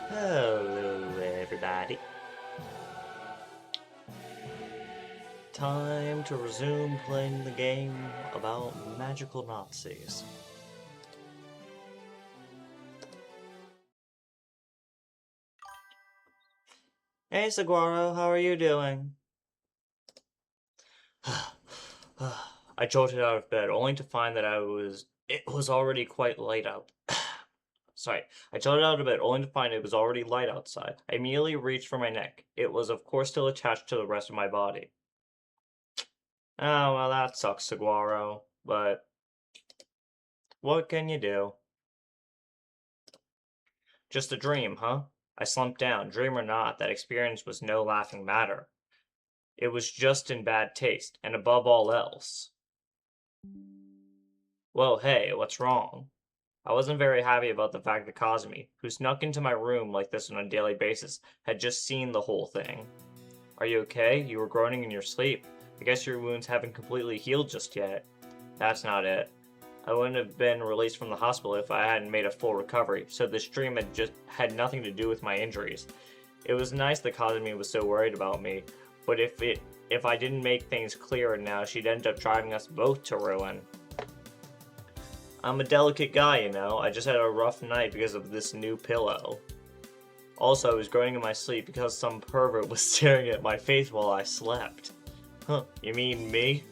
Hello, everybody. Time to resume playing the game about magical Nazis. Hey, Saguaro, how are you doing? I jolted out of bed, only to find that it was already quite light out. Sorry, I jolted out of bed, only to find it was already light outside. I immediately reached for my neck. It was, of course, still attached to the rest of my body. Oh, well, that sucks, Saguaro, but what can you do? Just a dream, huh? I slumped down. Dream or not, that experience was no laughing matter. It was just in bad taste, and above all else. Well, hey, what's wrong? I wasn't very happy about the fact that Kasumi, who snuck into my room like this on a daily basis, had just seen the whole thing. Are you okay? You were groaning in your sleep. I guess your wounds haven't completely healed just yet. That's not it. I wouldn't have been released from the hospital if I hadn't made a full recovery, so this dream had just had nothing to do with my injuries. It was nice that Kasumi was so worried about me, but if I didn't make things clearer now, she'd end up driving us both to ruin. I'm a delicate guy, you know. I just had a rough night because of this new pillow. Also, I was groaning in my sleep because some pervert was staring at my face while I slept. Huh, you mean me?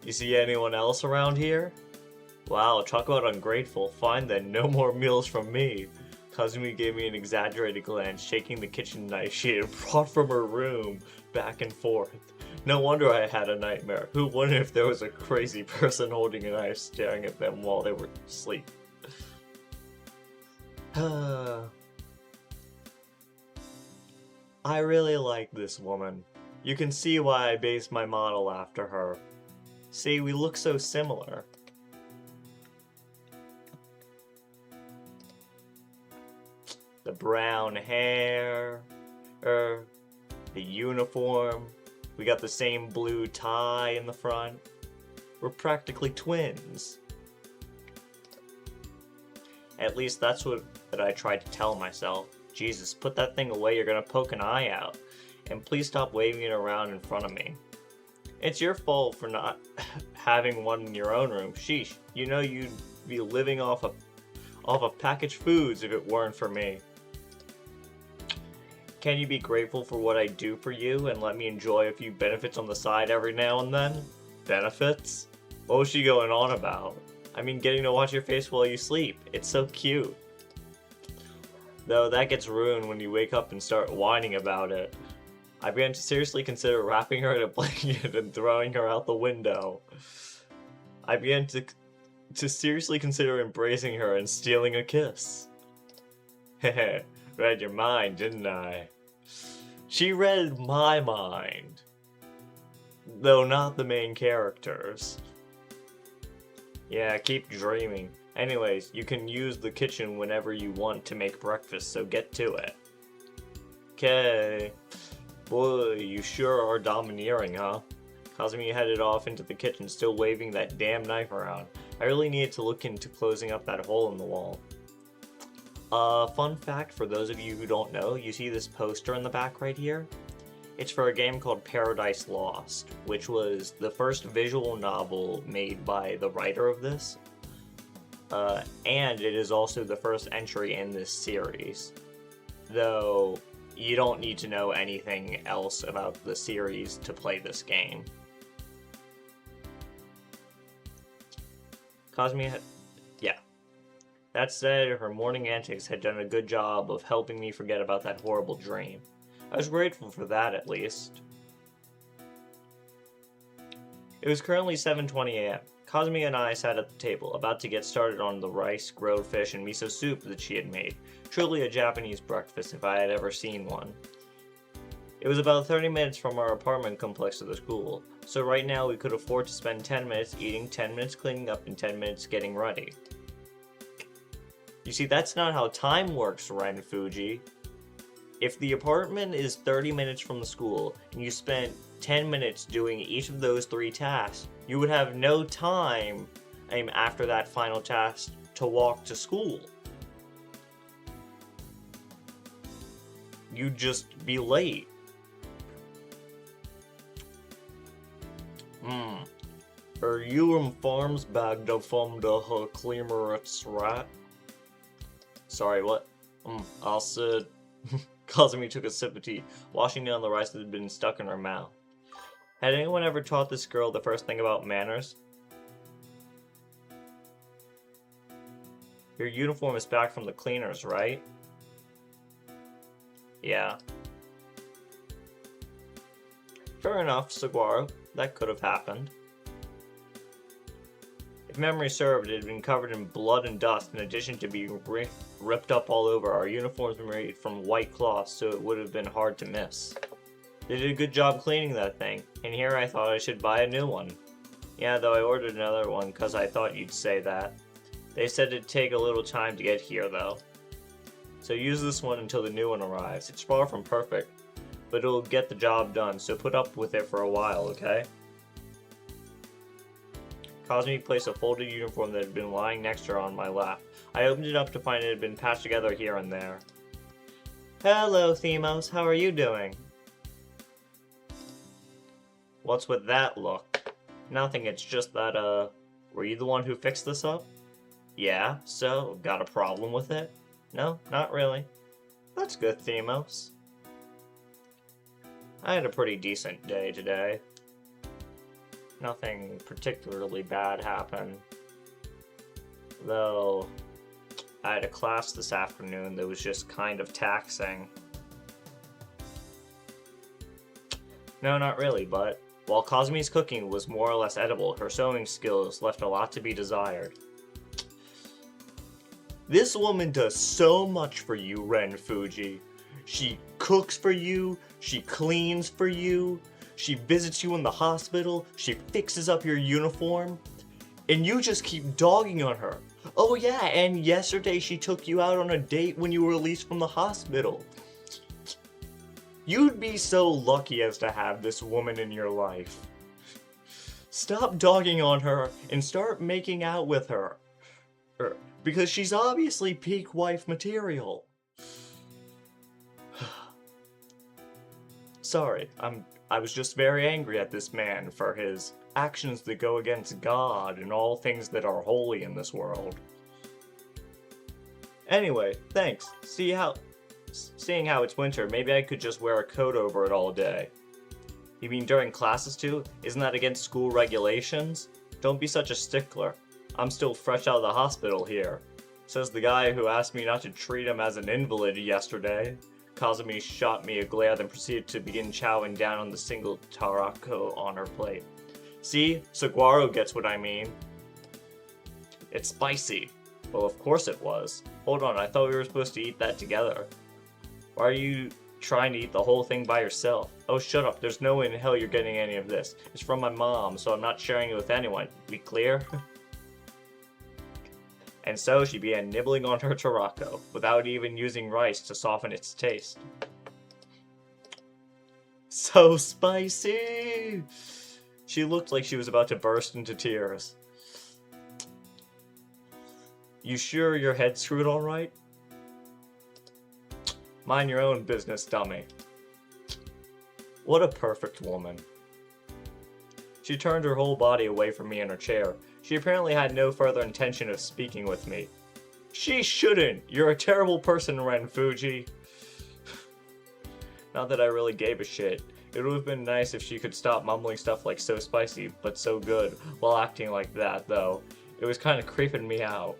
You see anyone else around here? Wow, talk about ungrateful. Fine then, no more meals from me. Kasumi gave me an exaggerated glance, shaking the kitchen knife she had brought from her room back and forth. No wonder I had a nightmare. Who wouldn't if there was a crazy person holding a knife staring at them while they were asleep? I really like this woman. You can see why I based my model after her. See, we look so similar. The brown hair, the uniform, we got the same blue tie in the front. We're practically twins. At least that's what I tried to tell myself. Jesus, put that thing away, you're gonna poke an eye out. And please stop waving it around in front of me. It's your fault for not having one in your own room. Sheesh, you know you'd be living off of packaged foods if it weren't for me. Can you be grateful for what I do for you and let me enjoy a few benefits on the side every now and then? Benefits? What was she going on about? I mean, getting to watch your face while you sleep. It's so cute. Though that gets ruined when you wake up and start whining about it. I began to seriously consider wrapping her in a blanket and throwing her out the window. I began to seriously consider embracing her and stealing a kiss. Heh, read your mind, didn't I? She read my mind. Though not the main characters. Yeah, keep dreaming. Anyways, you can use the kitchen whenever you want to make breakfast, so get to it. Okay. Boy, you sure are domineering, huh? Kasumi headed off into the kitchen, still waving that damn knife around. I really needed to look into closing up that hole in the wall. Fun fact for those of you who don't know, you see this poster in the back right here? It's for a game called Paradise Lost, which was the first visual novel made by the writer of this. And it is also the first entry in this series. Though, you don't need to know anything else about the series to play this game. Yeah. That said, her morning antics had done a good job of helping me forget about that horrible dream. I was grateful for that, at least. It was currently 7:20 a.m. Kasumi and I sat at the table, about to get started on the rice, grilled fish, and miso soup that she had made. Truly a Japanese breakfast if I had ever seen one. It was about 30 minutes from our apartment complex to the school, so right now we could afford to spend 10 minutes eating, 10 minutes cleaning up, and 10 minutes getting ready. You see, that's not how time works, Ren Fuji. If the apartment is 30 minutes from the school, and you spent 10 minutes doing each of those 3 tasks, you would have no time after that final task to walk to school. you'd just be late. Uniforms bagged from the Cleamer's rat. Sorry, what? I said. Kasumi took a sip of tea, washing down the rice that had been stuck in her mouth. Had anyone ever taught this girl the first thing about manners? Your uniform is back from the cleaners, right? Yeah. Fair enough, Saguaro. That could have happened. If memory served, it had been covered in blood and dust in addition to being ripped up all over. Our uniforms were made from white cloth, so it would have been hard to miss. They did a good job cleaning that thing, and here I thought I should buy a new one. Yeah, though I ordered another one because I thought you'd say that. They said it'd take a little time to get here, though. So use this one until the new one arrives. It's far from perfect, but it'll get the job done, so put up with it for a while, okay? Kasumi placed a folded uniform that had been lying next to her on my lap. I opened it up to find it had been patched together here and there. Hello, Themos. How are you doing? What's with that look? Nothing, it's just that, were you the one who fixed this up? Yeah, so, got a problem with it? No, not really. That's good, Themos. I had a pretty decent day today. Nothing particularly bad happened. Though, I had a class this afternoon that was just kind of taxing. No, not really, but while Kasumi's cooking was more or less edible, her sewing skills left a lot to be desired. This woman does so much for you, Ren Fuji. She cooks for you, she cleans for you, she visits you in the hospital, she fixes up your uniform, and you just keep dogging on her. Oh yeah, and yesterday she took you out on a date when you were released from the hospital. You'd be so lucky as to have this woman in your life. Stop dogging on her and start making out with her. Because she's obviously peak wife material. Sorry, I was just very angry at this man for his actions that go against God and all things that are holy in this world. Anyway, thanks. Seeing how it's winter, maybe I could just wear a coat over it all day. You mean during classes too? Isn't that against school regulations? Don't be such a stickler. I'm still fresh out of the hospital here. Says the guy who asked me not to treat him as an invalid yesterday. Kasumi shot me a glare, then proceeded to begin chowing down on the single tarako on her plate. See? Saguaro gets what I mean. It's spicy. Well, of course it was. Hold on, I thought we were supposed to eat that together. Why are you trying to eat the whole thing by yourself? Oh, shut up. There's no way in hell you're getting any of this. It's from my mom, so I'm not sharing it with anyone. We clear? And so she began nibbling on her tarako, without even using rice to soften its taste. So spicy! She looked like she was about to burst into tears. You sure your head's screwed all right? Mind your own business, dummy. What a perfect woman. She turned her whole body away from me in her chair. She apparently had no further intention of speaking with me. She shouldn't! You're a terrible person, Ren Fuji. Not that I really gave a shit. It would have been nice if she could stop mumbling stuff like so spicy, but so good, while acting like that, though. It was kind of creeping me out.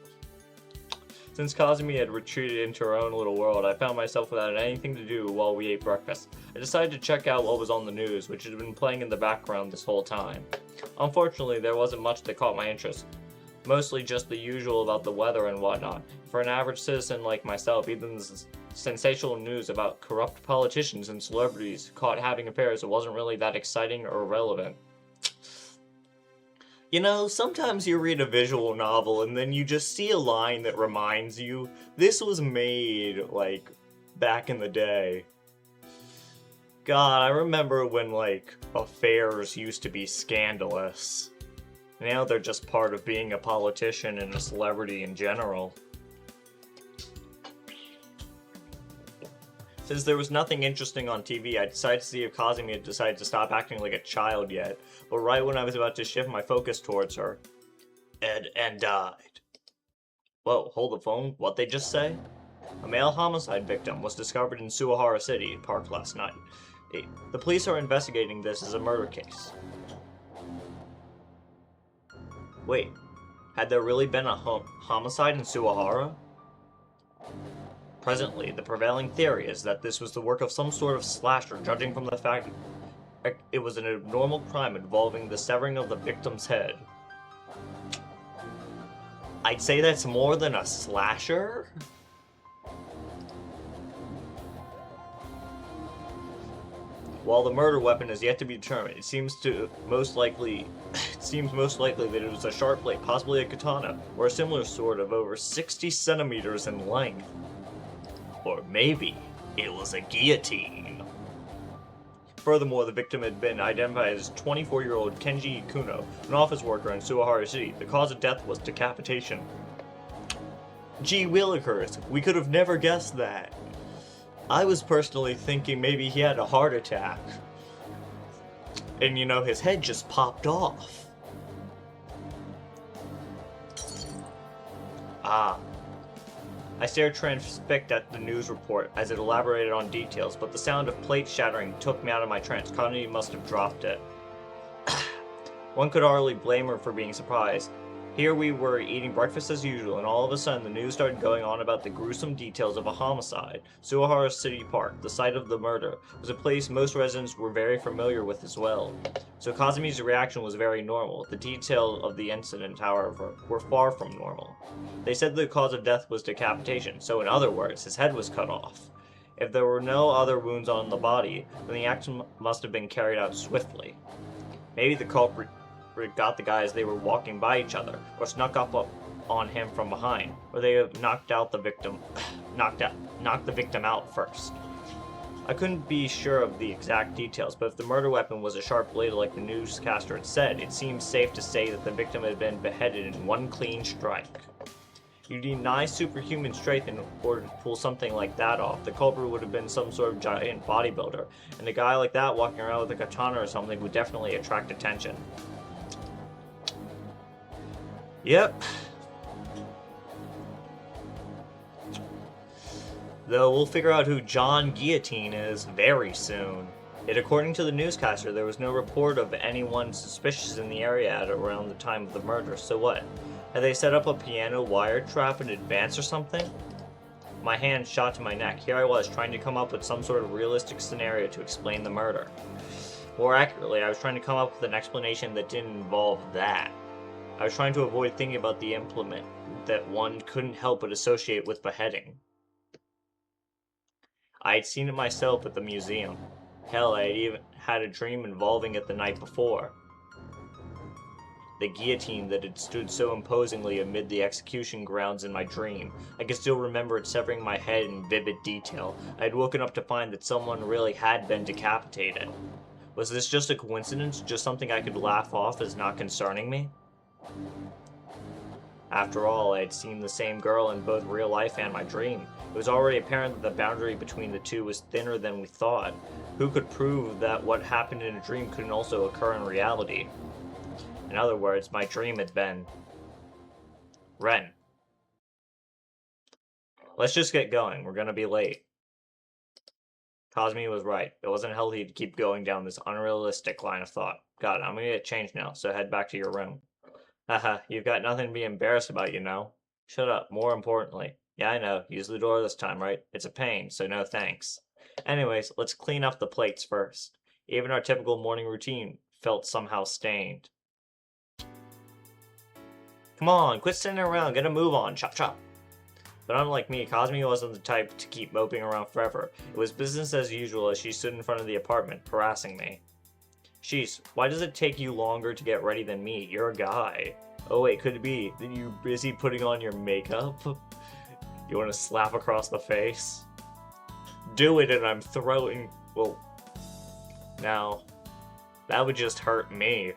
Since Kasumi had retreated into her own little world, I found myself without anything to do while we ate breakfast. I decided to check out what was on the news, which had been playing in the background this whole time. Unfortunately, there wasn't much that caught my interest. Mostly just the usual about the weather and whatnot. For an average citizen like myself, even the sensational news about corrupt politicians and celebrities caught having affairs wasn't really that exciting or relevant. You know, sometimes you read a visual novel and then you just see a line that reminds you, this was made, like, back in the day. God, I remember when, like, affairs used to be scandalous. Now they're just part of being a politician and a celebrity in general. Since there was nothing interesting on TV, I decided to see if Kasumi had decided to stop acting like a child yet, but right when I was about to shift my focus towards her, and died. Whoa, hold the phone, what'd they just say? A male homicide victim was discovered in Suwahara City Park last night. The police are investigating this as a murder case. Wait, had there really been a homicide in Suwahara? Presently, the prevailing theory is that this was the work of some sort of slasher, judging from the fact it was an abnormal crime involving the severing of the victim's head. I'd say that's more than a slasher? While the murder weapon is yet to be determined, it seems most likely that it was a sharp blade, possibly a katana, or a similar sword of over 60 centimeters in length. Or maybe it was a guillotine. Furthermore, the victim had been identified as 24-year-old Kenji Kuno, an office worker in Suwahara City. The cause of death was decapitation. Gee willikers, we could have never guessed that. I was personally thinking maybe he had a heart attack. And you know, his head just popped off. Ah. I stared transfixed at the news report as it elaborated on details, but the sound of plates shattering took me out of my trance. Kasumi must have dropped it. One could hardly blame her for being surprised. Here we were eating breakfast as usual, and all of a sudden the news started going on about the gruesome details of a homicide. Suwahara City Park, the site of the murder, was a place most residents were very familiar with as well. So Kazumi's reaction was very normal. The details of the incident, however, were far from normal. They said the cause of death was decapitation, so in other words, his head was cut off. If there were no other wounds on the body, then the action must have been carried out swiftly. Maybe the culprit got the guy as they were walking by each other, or snuck up on him from behind, or they have knocked the victim out first. I couldn't be sure of the exact details, but if the murder weapon was a sharp blade like the newscaster had said, it seemed safe to say that the victim had been beheaded in one clean strike. You deny superhuman strength in order to pull something like that off. The culprit would have been some sort of giant bodybuilder, and a guy like that walking around with a katana or something would definitely attract attention. Yep. Though we'll figure out who John Guillotine is very soon. Yet according to the newscaster, there was no report of anyone suspicious in the area at around the time of the murder, so what? Had they set up a piano wire trap in advance or something? My hand shot to my neck. Here I was, trying to come up with some sort of realistic scenario to explain the murder. More accurately, I was trying to come up with an explanation that didn't involve that. I was trying to avoid thinking about the implement that one couldn't help but associate with beheading. I had seen it myself at the museum. Hell, I had even had a dream involving it the night before. The guillotine that had stood so imposingly amid the execution grounds in my dream. I could still remember it severing my head in vivid detail. I had woken up to find that someone really had been decapitated. Was this just a coincidence? Just something I could laugh off as not concerning me? After all, I had seen the same girl in both real life and my dream. It was already apparent that the boundary between the two was thinner than we thought. Who could prove that what happened in a dream couldn't also occur in reality? In other words, my dream had been Ren. Let's just get going. We're gonna be late. Kasumi was right. It wasn't healthy to keep going down this unrealistic line of thought. Got it, I'm gonna get changed now, so head back to your room. Haha, you've got nothing to be embarrassed about, you know. Shut up, more importantly. Yeah, I know, use the door this time, right? It's a pain, so no thanks. Anyways, let's clean up the plates first. Even our typical morning routine felt somehow stained. Come on, quit sitting around, get a move on, chop chop. But unlike me, Kasumi wasn't the type to keep moping around forever. It was business as usual as she stood in front of the apartment, harassing me. Sheesh, why does it take you longer to get ready than me? You're a guy. Oh wait, could it be that you're busy putting on your makeup? You want to slap across the face? Do it and I'm throwing... Well... Now... That would just hurt me.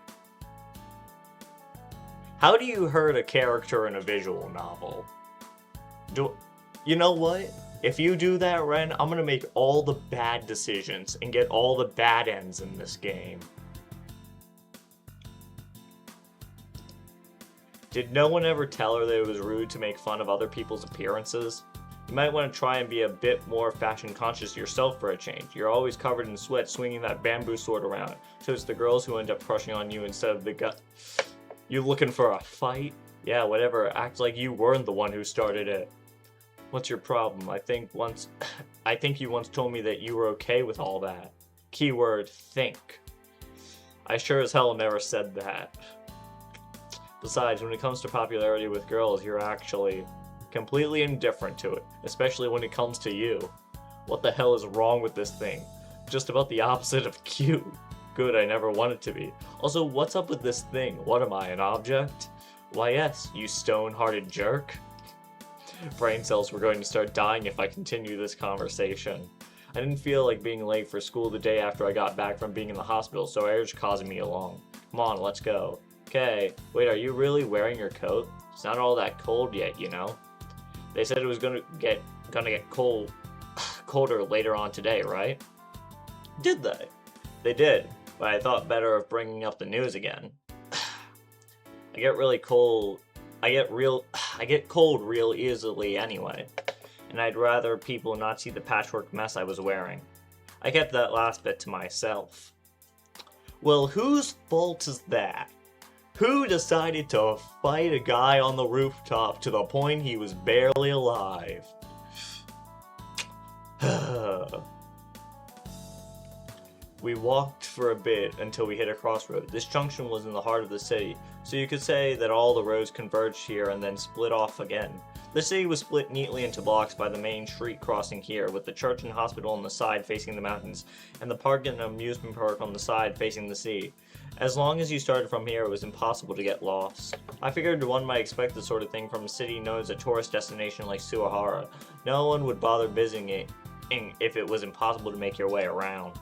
How do you hurt a character in a visual novel? You know what? If you do that, Ren, I'm gonna make all the bad decisions and get all the bad ends in this game. Did no one ever tell her that it was rude to make fun of other people's appearances? You might want to try and be a bit more fashion conscious yourself for a change. You're always covered in sweat swinging that bamboo sword around, so it's the girls who end up crushing on you instead of the guy. You looking for a fight? Yeah, whatever. Act like you weren't the one who started it. What's your problem? I think you once told me that you were okay with all that. Keyword, think. I sure as hell never said that. Besides, when it comes to popularity with girls, you're actually completely indifferent to it, especially when it comes to you. What the hell is wrong with this thing? Just about the opposite of cute. Good, I never wanted to be. Also, what's up with this thing? What am I, an object? Why yes, you stone-hearted jerk. Brain cells were going to start dying if I continue this conversation. I didn't feel like being late for school the day after I got back from being in the hospital, so I urged Kasumi along. Come on, let's go. Okay, wait, are you really wearing your coat? It's not all that cold yet, you know? They said it was gonna get colder later on today, right? Did they? They did, but I thought better of bringing up the news again. I get cold real easily anyway, and I'd rather people not see the patchwork mess I was wearing. I kept that last bit to myself. Well, whose fault is that? Who decided to fight a guy on the rooftop to the point he was barely alive? We walked for a bit until we hit a crossroad. This junction was in the heart of the city, so you could say that all the roads converged here and then split off again. The city was split neatly into blocks by the main street crossing here, with the church and hospital on the side facing the mountains, and the park and amusement park on the side facing the sea. As long as you started from here, it was impossible to get lost. I figured one might expect this sort of thing from a city known as a tourist destination like Suihara. No one would bother visiting it if it was impossible to make your way around.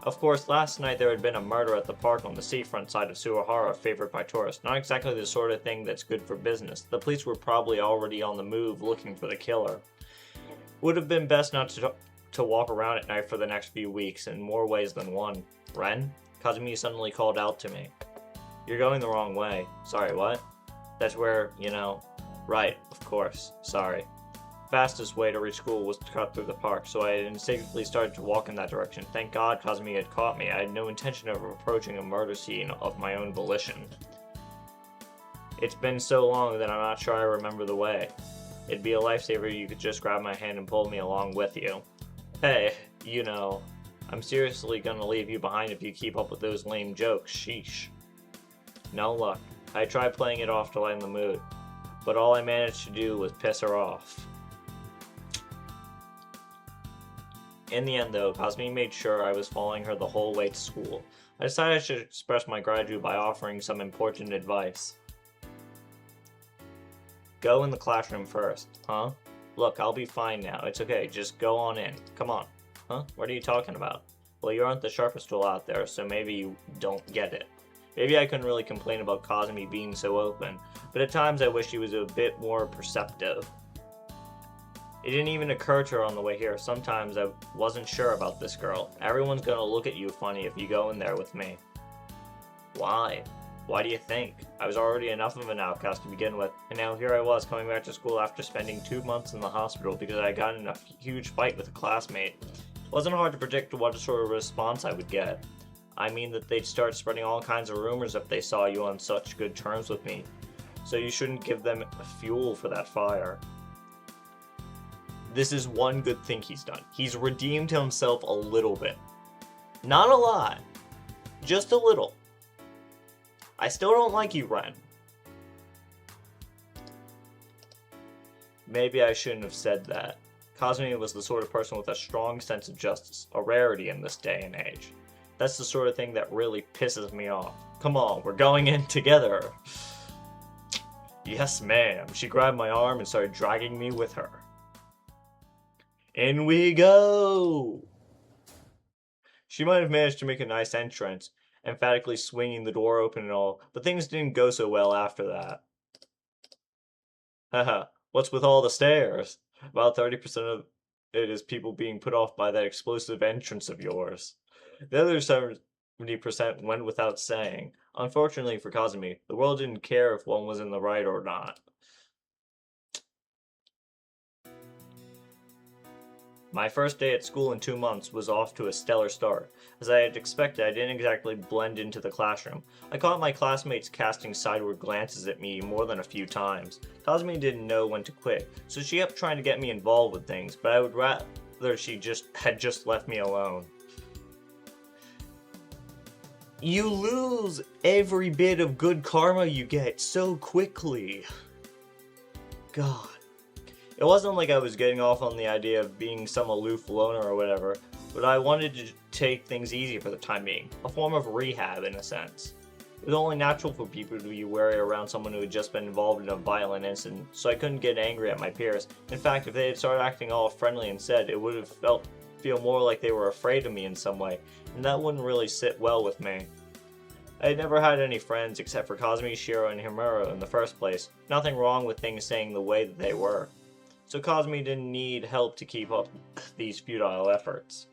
Of course, last night there had been a murder at the park on the seafront side of Suihara favored by tourists. Not exactly the sort of thing that's good for business. The police were probably already on the move looking for the killer. Would have been best not to walk around at night for the next few weeks in more ways than one. Ren? Kasumi suddenly called out to me. You're going the wrong way. Sorry, what? That's where, Right, of course. Sorry. Fastest way to reach school was to cut through the park, so I instinctively started to walk in that direction. Thank God Kasumi had caught me. I had no intention of approaching a murder scene of my own volition. It's been so long that I'm not sure I remember the way. It'd be a lifesaver if you could just grab my hand and pull me along with you. Hey, I'm seriously gonna leave you behind if you keep up with those lame jokes, sheesh. No luck. I tried playing it off to lighten the mood, but all I managed to do was piss her off. In the end, though, Kasumi made sure I was following her the whole way to school. I decided I should express my gratitude by offering some important advice. Go in the classroom first, huh? Look, I'll be fine now. It's okay, just go on in. Come on. Huh? What are you talking about? Well, you aren't the sharpest tool out there, so maybe you don't get it. Maybe I couldn't really complain about Kasumi being so open, but at times I wish he was a bit more perceptive. It didn't even occur to her on the way here. Sometimes I wasn't sure about this girl. Everyone's gonna look at you funny if you go in there with me. Why? Why do you think? I was already enough of an outcast to begin with, and now here I was coming back to school after spending 2 months in the hospital because I got in a huge fight with a classmate. It wasn't hard to predict what sort of response I would get. I mean that they'd start spreading all kinds of rumors if they saw you on such good terms with me. So you shouldn't give them fuel for that fire. This is one good thing he's done. He's redeemed himself a little bit. Not a lot. Just a little. I still don't like you, Ren. Maybe I shouldn't have said that. Kasumi was the sort of person with a strong sense of justice, a rarity in this day and age. That's the sort of thing that really pisses me off. Come on, we're going in together. Yes, ma'am. She grabbed my arm and started dragging me with her. In we go! She might have managed to make a nice entrance, emphatically swinging the door open and all, but things didn't go so well after that. Haha, what's with all the stairs? About 30% of it is people being put off by that explosive entrance of yours. The other 70% went without saying. Unfortunately for Kasumi, the world didn't care if one was in the right or not. My first day at school in 2 months was off to a stellar start. As I had expected, I didn't exactly blend into the classroom. I caught my classmates casting sideward glances at me more than a few times. Kasumi didn't know when to quit, so she kept trying to get me involved with things, but I would rather she had just left me alone. You lose every bit of good karma you get so quickly. God. It wasn't like I was getting off on the idea of being some aloof loner or whatever, but I wanted to take things easy for the time being, a form of rehab in a sense. It was only natural for people to be wary around someone who had just been involved in a violent incident, so I couldn't get angry at my peers. In fact, if they had started acting all friendly instead, it would have feel more like they were afraid of me in some way, and that wouldn't really sit well with me. I had never had any friends except for Kasumi, Shiro, and Himuro in the first place. Nothing wrong with things staying the way that they were. So Kasumi didn't need help to keep up these futile efforts.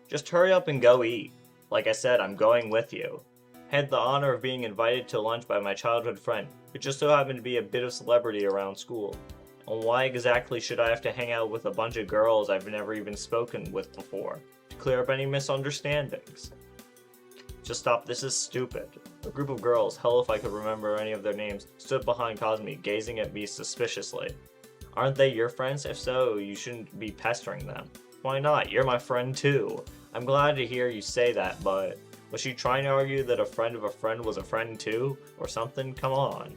Just hurry up and go eat. Like I said, I'm going with you. I had the honor of being invited to lunch by my childhood friend, who just so happened to be a bit of celebrity around school. And why exactly should I have to hang out with a bunch of girls I've never even spoken with before? To clear up any misunderstandings. Just stop, this is stupid. A group of girls, hell if I could remember any of their names, stood behind Kasumi, gazing at me suspiciously. Aren't they your friends? If so, you shouldn't be pestering them. Why not? You're my friend too. I'm glad to hear you say that, but was she trying to argue that a friend of a friend was a friend too? Or something? Come on.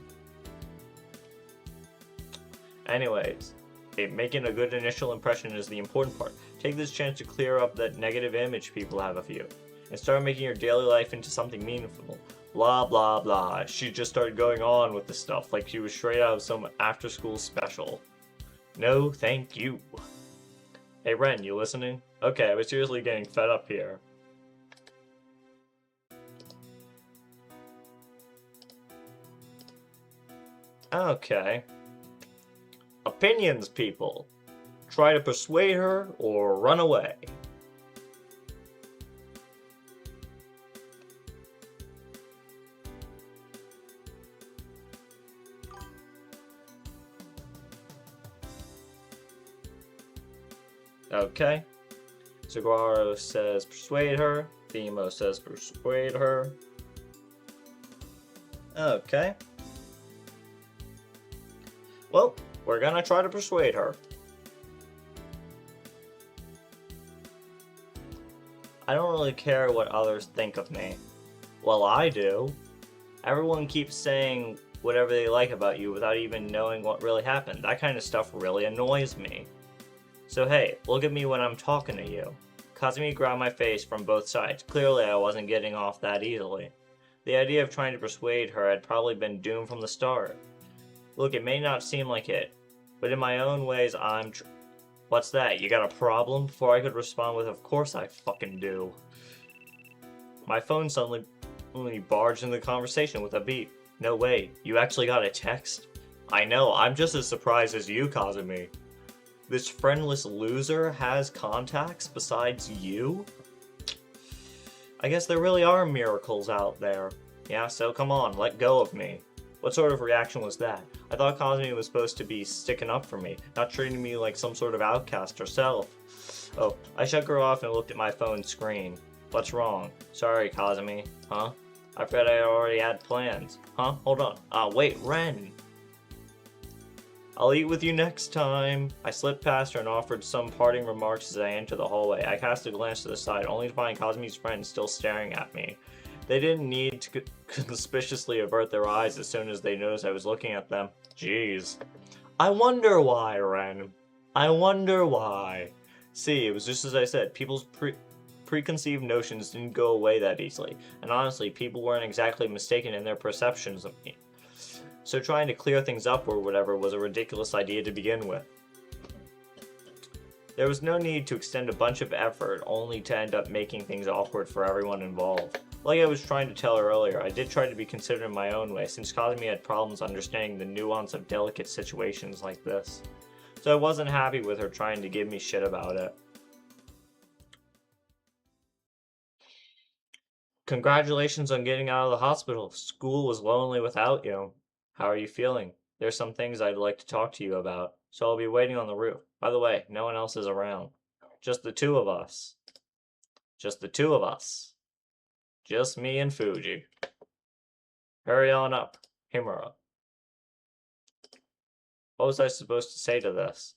Anyways, making a good initial impression is the important part. Take this chance to clear up that negative image people have of you, and start making your daily life into something meaningful. Blah blah blah. She just started going on with the stuff like she was straight out of some after-school special. No, thank you. Hey Ren, you listening? Okay, I was seriously getting fed up here. Okay. Opinions, people. Try to persuade her or run away. Okay. Saguaro says persuade her. Themo says persuade her. Okay. Well, we're gonna try to persuade her. I don't really care what others think of me. Well, I do. Everyone keeps saying whatever they like about you without even knowing what really happened. That kind of stuff really annoys me. So hey, look at me when I'm talking to you. Kasumi grabbed my face from both sides. Clearly I wasn't getting off that easily. The idea of trying to persuade her had probably been doomed from the start. Look, it may not seem like it, but in my own ways What's that? You got a problem? Before I could respond with, of course I fucking do. My phone suddenly barged into the conversation with a beep. No way, you actually got a text? I know, I'm just as surprised as you, Kasumi. This friendless loser has contacts besides you? I guess there really are miracles out there. Yeah, so come on, let go of me. What sort of reaction was that? I thought Kasumi was supposed to be sticking up for me, not treating me like some sort of outcast herself. Oh, I shook her off and looked at my phone screen. What's wrong? Sorry, Kasumi. Huh? I forgot I already had plans. Huh? Hold on. Wait, Ren. I'll eat with you next time. I slipped past her and offered some parting remarks as I entered the hallway. I cast a glance to the side, only to find Kasumi's friends still staring at me. They didn't need to conspicuously avert their eyes as soon as they noticed I was looking at them. Jeez. I wonder why, Ren. I wonder why. See, it was just as I said, people's preconceived notions didn't go away that easily, and honestly, people weren't exactly mistaken in their perceptions of me. So trying to clear things up or whatever was a ridiculous idea to begin with. There was no need to extend a bunch of effort only to end up making things awkward for everyone involved. Like I was trying to tell her earlier, I did try to be considerate in my own way, since Kasumi had problems understanding the nuance of delicate situations like this. so I wasn't happy with her trying to give me shit about it. Congratulations on getting out of the hospital. School was lonely without you. How are you feeling? There's some things I'd like to talk to you about, so I'll be waiting on the roof. By the way, no one else is around. Just the two of us. Just the two of us. Just me and Fuji. Hurry on up, Himura. What was I supposed to say to this?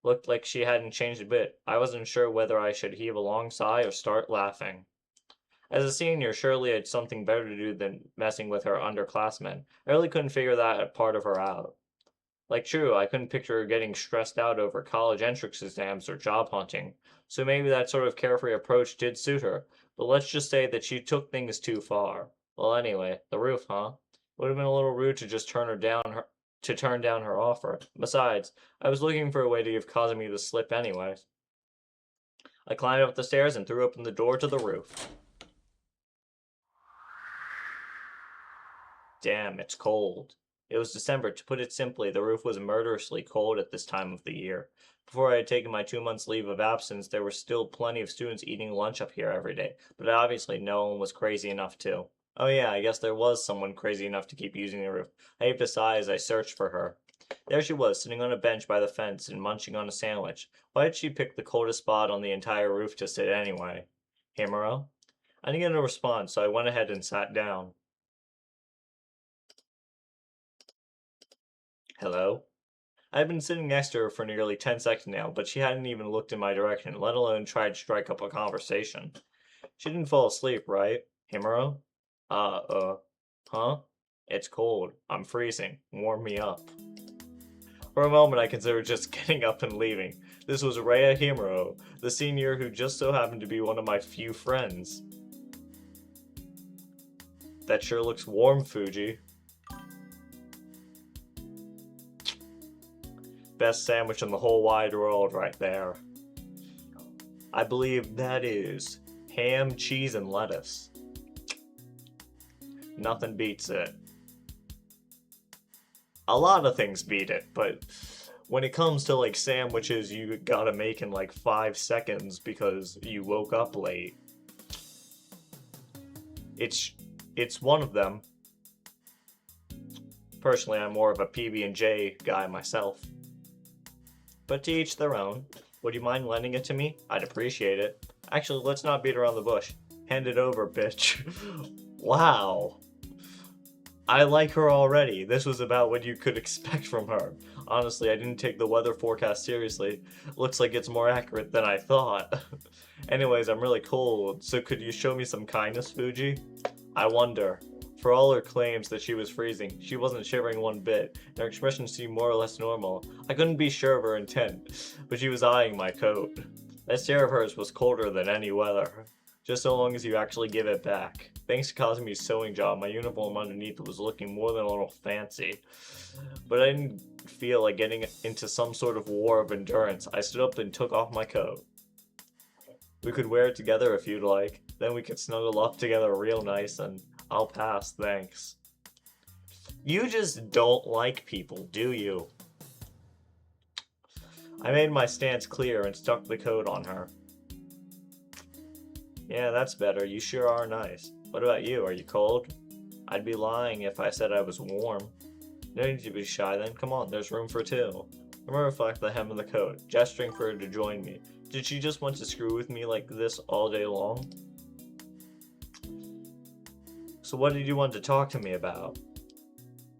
Looked like she hadn't changed a bit. I wasn't sure whether I should heave a long sigh or start laughing. As a senior, surely I had something better to do than messing with her underclassmen. I really couldn't figure that part of her out. Like, true, I couldn't picture her getting stressed out over college entrance exams or job hunting, so maybe that sort of carefree approach did suit her, but let's just say that she took things too far. Well, anyway, the roof, huh? Would have been a little rude to just turn down her offer. Besides, I was looking for a way to give Kasumi the slip anyways. I climbed up the stairs and threw open the door to the roof. Damn, it's cold. It was December. To put it simply, the roof was murderously cold at this time of the year. Before I had taken my 2 months leave of absence, there were still plenty of students eating lunch up here every day, but obviously no one was crazy enough to. Oh yeah, I guess there was someone crazy enough to keep using the roof. I heaved a sigh as I searched for her. There she was, sitting on a bench by the fence and munching on a sandwich. Why did she pick the coldest spot on the entire roof to sit anyway? Himuro? I didn't get a response, so I went ahead and sat down. Hello? I had been sitting next to her for nearly 10 seconds now, but she hadn't even looked in my direction, let alone tried to strike up a conversation. She didn't fall asleep, right? Himuro? Huh? It's cold. I'm freezing. Warm me up. For a moment, I considered just getting up and leaving. This was Rhea Himuro, the senior who just so happened to be one of my few friends. That sure looks warm, Fuji. Best sandwich in the whole wide world right there. I believe that is ham, cheese, and lettuce. Nothing beats it. A lot of things beat it, but when it comes to like sandwiches you gotta make in like 5 seconds because you woke up late, it's one of them. Personally, I'm more of a PB&J guy myself. But to each their own. Would you mind lending it to me? I'd appreciate it. Actually, let's not beat around the bush. Hand it over, bitch. Wow. I like her already. This was about what you could expect from her. Honestly, I didn't take the weather forecast seriously. Looks like it's more accurate than I thought. Anyways, I'm really cold, so could you show me some kindness, Fuji? I wonder. For all her claims that she was freezing, she wasn't shivering one bit, and her expression seemed more or less normal. I couldn't be sure of her intent, but she was eyeing my coat. That stare of hers was colder than any weather. Just so long as you actually give it back. Thanks to Kasumi's sewing job, my uniform underneath was looking more than a little fancy. But I didn't feel like getting into some sort of war of endurance. I stood up and took off my coat. We could wear it together if you'd like. Then we could snuggle up together real nice and I'll pass, thanks. You just don't like people, do you? I made my stance clear and stuck the coat on her. Yeah, that's better. You sure are nice. What about you? Are you cold? I'd be lying if I said I was warm. No need to be shy then. Come on, there's room for two. Himura flapped the hem of the coat, gesturing for her to join me. Did she just want to screw with me like this all day long? So what did you want to talk to me about?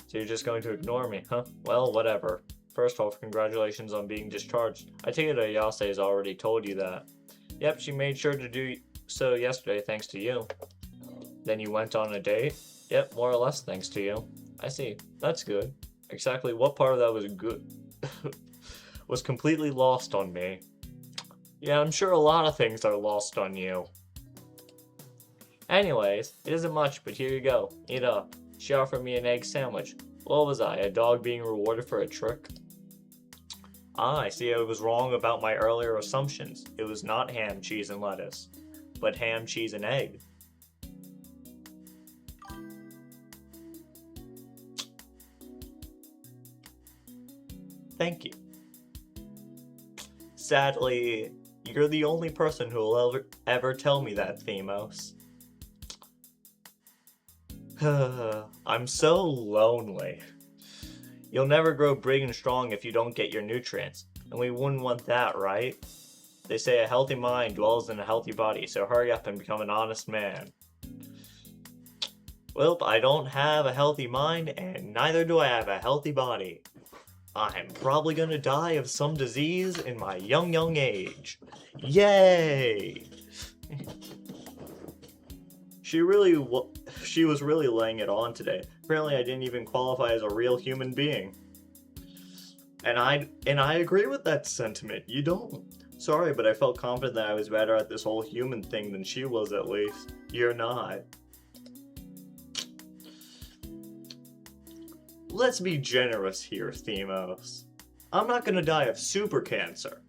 So you're just going to ignore me, huh? Well, whatever. First off, congratulations on being discharged. I take it Ayase has already told you that. Yep, she made sure to do so yesterday thanks to you. Then you went on a date? Yep, more or less thanks to you. I see. That's good. Exactly what part of that was good was completely lost on me. Yeah, I'm sure a lot of things are lost on you. Anyways, it isn't much, but here you go. Eat up. She offered me an egg sandwich. What was I, a dog being rewarded for a trick? Ah, I see I was wrong about my earlier assumptions. It was not ham, cheese, and lettuce, but ham, cheese, and egg. Thank you. Sadly, you're the only person who will ever tell me that, Themos. I'm so lonely. You'll never grow big and strong if you don't get your nutrients, and we wouldn't want that, right? They say a healthy mind dwells in a healthy body, so hurry up and become an honest man. Well, I don't have a healthy mind, and neither do I have a healthy body. I'm probably gonna die of some disease in my young age. Yay! She was really laying it on today. Apparently I didn't even qualify as a real human being. And I agree with that sentiment. You don't. Sorry, but I felt confident that I was better at this whole human thing than she was, at least. You're not. Let's be generous here, Themos. I'm not gonna die of super cancer.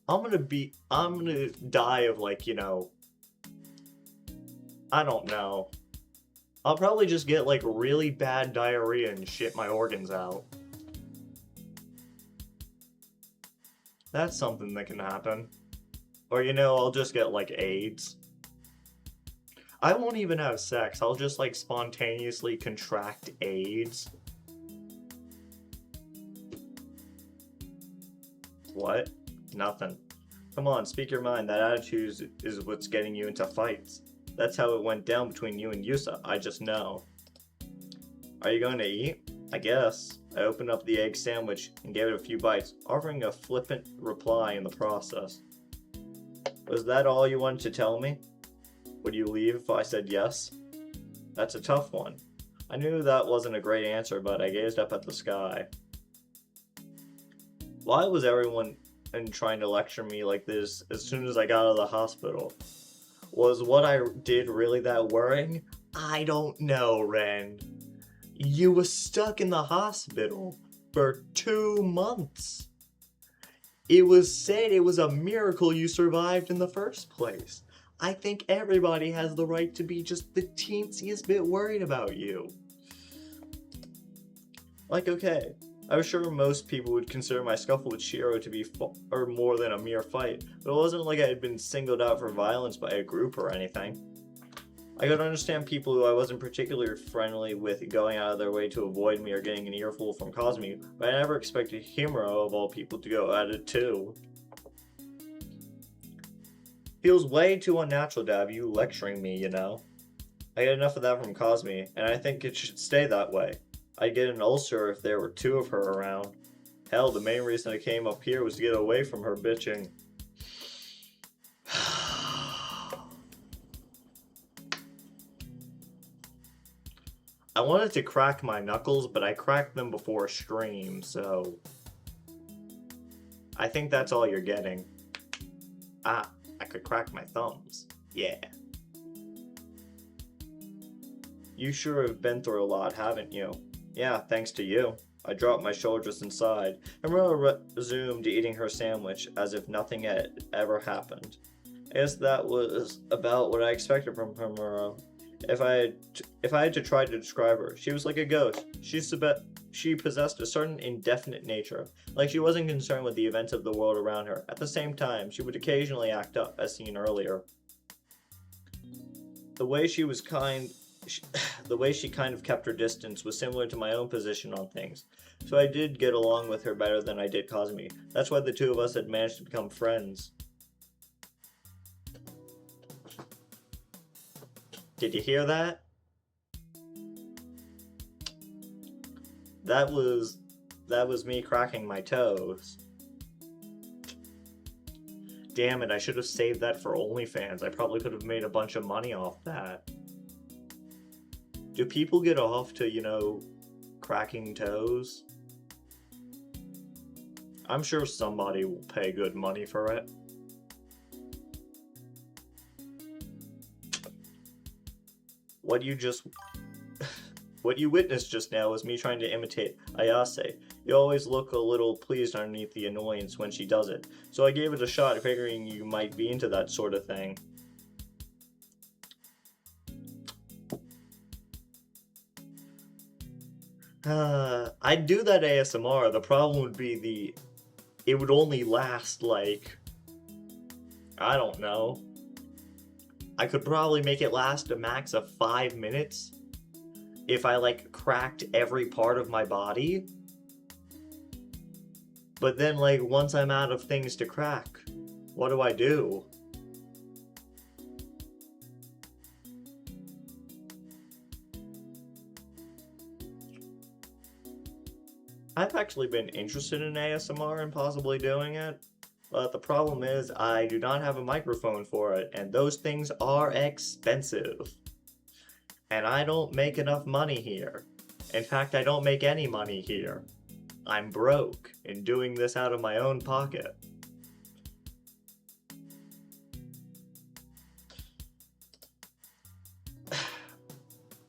I'm gonna die of, like, you know, I don't know. I'll probably just get, like, really bad diarrhea and shit my organs out. That's something that can happen. Or, you know, I'll just get, like, AIDS. I won't even have sex. I'll just, like, spontaneously contract AIDS. What? Nothing. Come on, speak your mind. That attitude is what's getting you into fights. That's how it went down between you and Yusa. I just know. Are you going to eat? I guess. I opened up the egg sandwich and gave it a few bites, offering a flippant reply in the process. Was that all you wanted to tell me? Would you leave if I said yes? That's a tough one. I knew that wasn't a great answer, but I gazed up at the sky. Why was everyone trying to lecture me like this as soon as I got out of the hospital? Was what I did really that worrying? I don't know, Ren. You were stuck in the hospital for 2 months. It was said it was a miracle you survived in the first place. I think everybody has the right to be just the teensiest bit worried about you. Like, okay, I was sure most people would consider my scuffle with Shiro to be more than a mere fight, but it wasn't like I had been singled out for violence by a group or anything. I could understand people who I wasn't particularly friendly with going out of their way to avoid me or getting an earful from Kasumi, but I never expected Himuro, of all people, to go at it too. Feels way too unnatural to have you lecturing me, you know? I get enough of that from Kasumi, and I think it should stay that way. I'd get an ulcer if there were 2 of her around. Hell, the main reason I came up here was to get away from her bitching. I wanted to crack my knuckles, but I cracked them before stream, so... I think that's all you're getting. Ah, I could crack my thumbs. Yeah. You sure have been through a lot, haven't you? Yeah, thanks to you. I dropped my shoulders inside, and resumed eating her sandwich as if nothing had ever happened. I guess that was about what I expected from Himuro. If I had to try to describe her, she was like a ghost. She possessed a certain indefinite nature, like she wasn't concerned with the events of the world around her. At the same time, she would occasionally act up, as seen earlier. The way she kind of kept her distance was similar to my own position on things, so I did get along with her better than I did Kasumi. That's why the 2 of us had managed to become friends. Did you hear that? That was me cracking my toes. Damn it, I should have saved that for OnlyFans. I probably could have made a bunch of money off that. Do people get off to, you know, cracking toes? I'm sure somebody will pay good money for it. What you witnessed just now was me trying to imitate Ayase. You always look a little pleased underneath the annoyance when she does it, so I gave it a shot figuring you might be into that sort of thing. I'd do that ASMR. The problem would be it would only last, like, I don't know. I could probably make it last a max of 5 minutes if I, like, cracked every part of my body. But then, like, once I'm out of things to crack, what do I do? I've actually been interested in ASMR and possibly doing it, but the problem is I do not have a microphone for it, and those things are expensive. And I don't make enough money here. In fact, I don't make any money here. I'm broke and doing this out of my own pocket.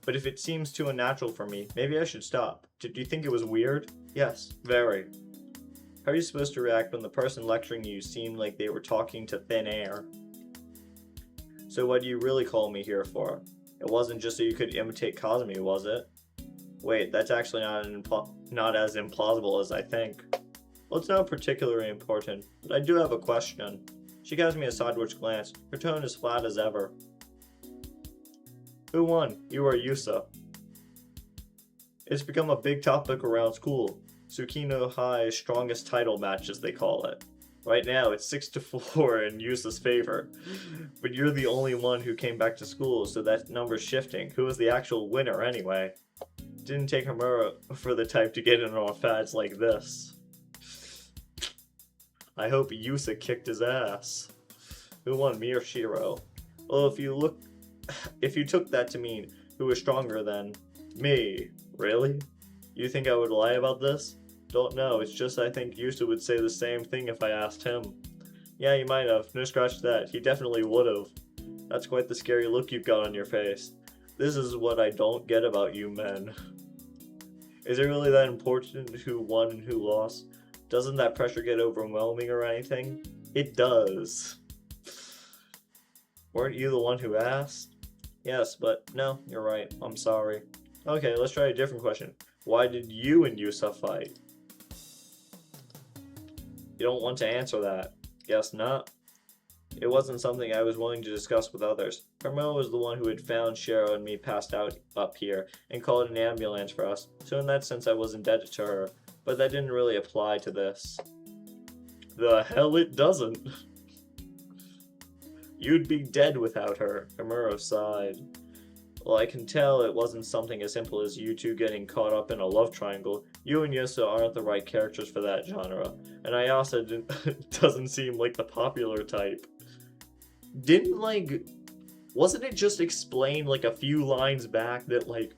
But if it seems too unnatural for me, maybe I should stop. Did you think it was weird? Yes, very. How are you supposed to react when the person lecturing you seemed like they were talking to thin air? So what do you really call me here for? It wasn't just so you could imitate Kasumi, was it? Wait, that's actually not as implausible as I think. Well, it's not particularly important, but I do have a question. She gives me a sideways glance. Her tone is flat as ever. Who won? You or Yusa? It's become a big topic around school. Tsukino High's strongest title match, as they call it. Right now, it's 6-4 in Yusa's favor. But you're the only one who came back to school, so that number's shifting. Who is the actual winner, anyway? Didn't take Homura for the type to get in on fads like this. I hope Yusa kicked his ass. Who won, me or Shiro? Well, if you took that to mean who was stronger than me, really? You think I would lie about this? Don't know, it's just I think Yusa would say the same thing if I asked him. Yeah, he might have. No scratch that. He definitely would have. That's quite the scary look you've got on your face. This is what I don't get about you men. Is it really that important who won and who lost? Doesn't that pressure get overwhelming or anything? It does. Weren't you the one who asked? Yes, but no, you're right. I'm sorry. Okay, let's try a different question. Why did you and Yusa fight? You don't want to answer that. Guess not. It wasn't something I was willing to discuss with others. Carmela was the one who had found Shiro and me passed out up here and called an ambulance for us, so in that sense I was indebted to her, but that didn't really apply to this. The hell it doesn't. You'd be dead without her, Homura sighed. Well, I can tell it wasn't something as simple as you two getting caught up in a love triangle. You and Yusa aren't the right characters for that genre, and Ayasa doesn't seem like the popular type. Wasn't it just explained like a few lines back that like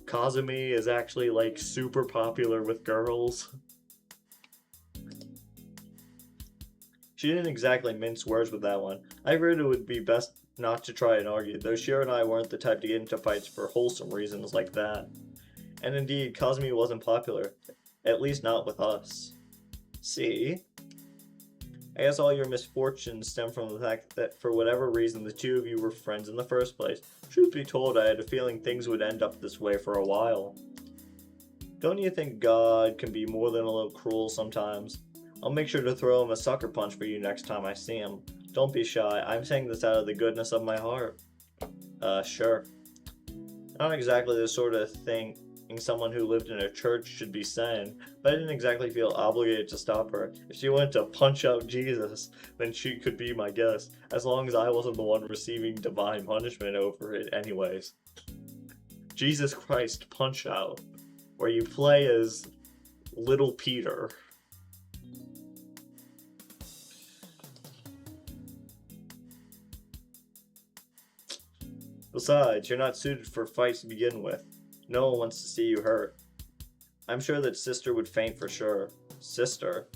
Kasumi is actually like super popular with girls? She didn't exactly mince words with that one. I figured it would be best not to try and argue, though Shiro and I weren't the type to get into fights for wholesome reasons like that. And indeed, Kasumi wasn't popular. At least not with us. See? I guess all your misfortunes stem from the fact that for whatever reason the two of you were friends in the first place. Truth be told, I had a feeling things would end up this way for a while. Don't you think God can be more than a little cruel sometimes? I'll make sure to throw him a sucker punch for you next time I see him. Don't be shy, I'm saying this out of the goodness of my heart. Sure. Not exactly the sort of thing someone who lived in a church should be saying, but I didn't exactly feel obligated to stop her. If she wanted to punch out Jesus, then she could be my guest, as long as I wasn't the one receiving divine punishment over it anyways. Jesus Christ Punch Out, where you play as Little Peter. Besides, you're not suited for fights to begin with. No one wants to see you hurt. I'm sure that sister would faint for sure. Sister?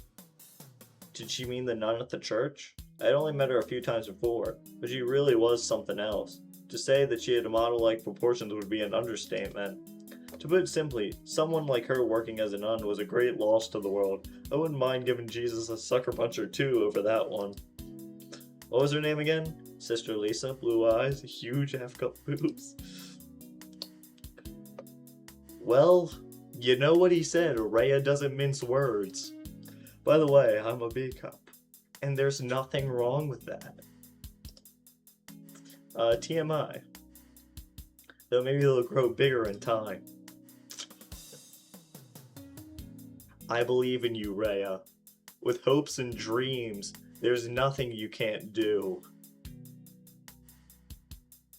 Did she mean the nun at the church? I'd only met her a few times before, but she really was something else. To say that she had model-like proportions would be an understatement. To put it simply, someone like her working as a nun was a great loss to the world. I wouldn't mind giving Jesus a sucker punch or two over that one. What was her name again? Sister Lisa, blue eyes, huge half-cup boobs. Well, you know what he said, Rhea doesn't mince words. By the way, I'm a B cup. And there's nothing wrong with that. TMI. Though maybe they'll grow bigger in time. I believe in you, Rhea. With hopes and dreams, there's nothing you can't do.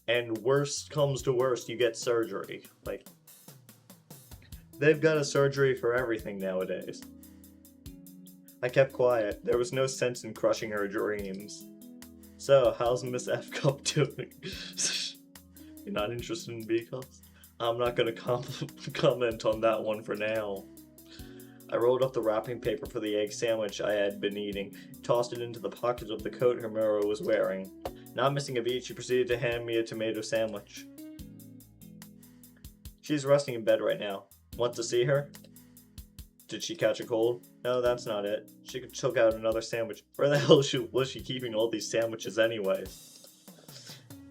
And worst comes to worst, you get surgery. Like, they've got a surgery for everything nowadays. I kept quiet. There was no sense in crushing her dreams. So, how's Miss F Cup doing? You're not interested in B Cups? I'm not gonna comment on that one for now. I rolled up the wrapping paper for the egg sandwich I had been eating, tossed it into the pocket of the coat Homero was wearing. Not missing a beat, she proceeded to hand me a tomato sandwich. She's resting in bed right now. Want to see her? Did she catch a cold? No, that's not it. She could choke out another sandwich. Where the hell was she keeping all these sandwiches anyway?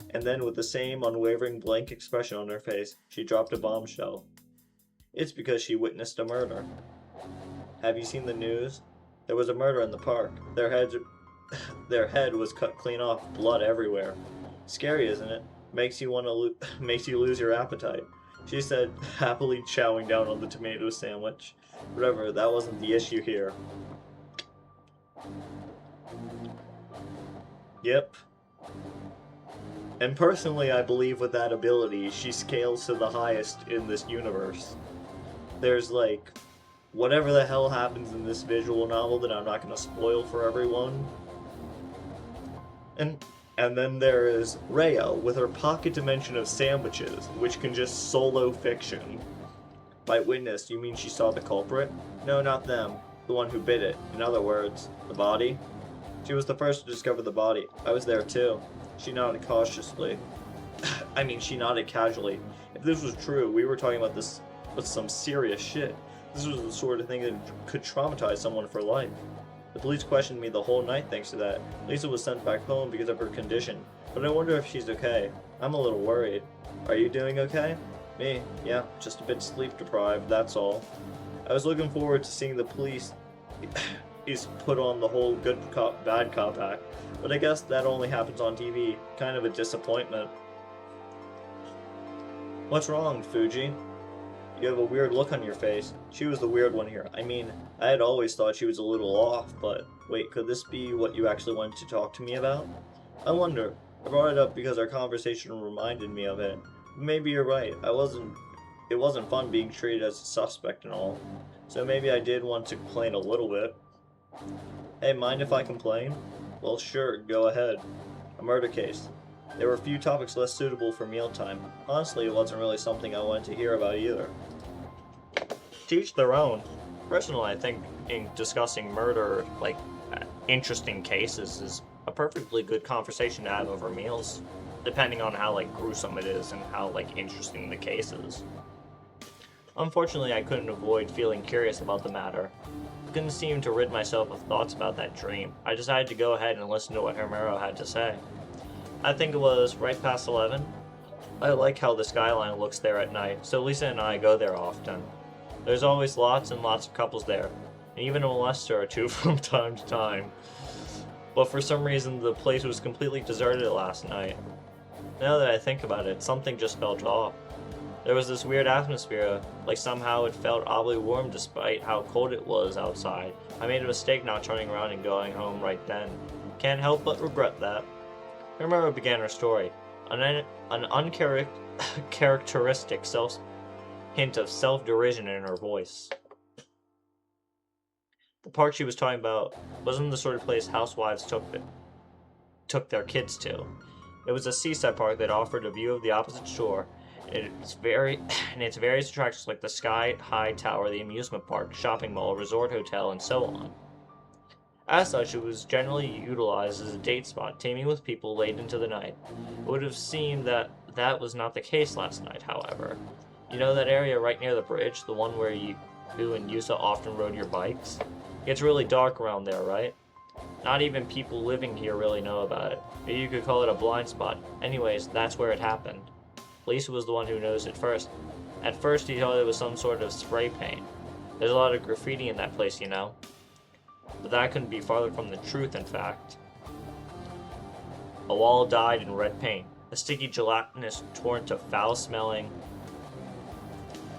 And then, with the same unwavering blank expression on her face, she dropped a bombshell. It's because she witnessed a murder. Have you seen the news? There was a murder in the park. Their head was cut clean off, blood everywhere. Scary, isn't it? Makes you lose your appetite. She said, happily chowing down on the tomato sandwich. Whatever, that wasn't the issue here. Yep. And personally, I believe with that ability, she scales to the highest in this universe. There's like, whatever the hell happens in this visual novel that I'm not going to spoil for everyone. And then there is Rhea with her pocket dimension of sandwiches, which can just solo fiction. By witness, you mean she saw the culprit? No, not them. The one who bit it. In other words, the body? She was the first to discover the body. I was there too. She nodded cautiously. She nodded casually. If this was true, we were talking about this with some serious shit. This was the sort of thing that could traumatize someone for life. The police questioned me the whole night thanks to that. Lisa was sent back home because of her condition, but I wonder if she's okay. I'm a little worried. Are you doing okay? Me? Yeah, just a bit sleep deprived, that's all. I was looking forward to seeing the police is put on the whole good cop, bad cop act, but I guess that only happens on TV. Kind of a disappointment. What's wrong, Fuji? You have a weird look on your face. She was the weird one here. I had always thought she was a little off, but wait, could this be what you actually wanted to talk to me about? I wonder. I brought it up because our conversation reminded me of it. Maybe you're right. It wasn't fun being treated as a suspect and all. So maybe I did want to complain a little bit. Hey, mind if I complain? Well, sure, go ahead. A murder case. There were few topics less suitable for mealtime. Honestly, it wasn't really something I wanted to hear about either. To each their own. Personally, I think in discussing murder, interesting cases is a perfectly good conversation to have over meals, depending on how, gruesome it is and how, interesting the case is. Unfortunately, I couldn't avoid feeling curious about the matter. I couldn't seem to rid myself of thoughts about that dream. I decided to go ahead and listen to what Homero had to say. I think it was right past 11. I like how the skyline looks there at night, so Lisa and I go there often. There's always lots and lots of couples there, and even a molester or two from time to time. But for some reason, the place was completely deserted last night. Now that I think about it, something just felt off. There was this weird atmosphere, like somehow it felt oddly warm despite how cold it was outside. I made a mistake not turning around and going home right then. Can't help but regret that. Homero began her story, an uncharacteristic hint of self-derision in her voice. The park she was talking about wasn't the sort of place housewives took their kids to. It was a seaside park that offered a view of the opposite shore, and its various attractions like the Sky High Tower, the amusement park, shopping mall, resort hotel, and so on. As such, it was generally utilized as a date spot, teeming with people late into the night. It would have seemed that was not the case last night, however. You know that area right near the bridge, the one where you and Yusa often rode your bikes? It gets really dark around there, right? Not even people living here really know about it. Maybe you could call it a blind spot. Anyways, that's where it happened. Lisa was the one who noticed it first. At first, he thought it was some sort of spray paint. There's a lot of graffiti in that place, you know. But that couldn't be farther from the truth, in fact. A wall dyed in red paint, a sticky gelatinous torrent of foul-smelling.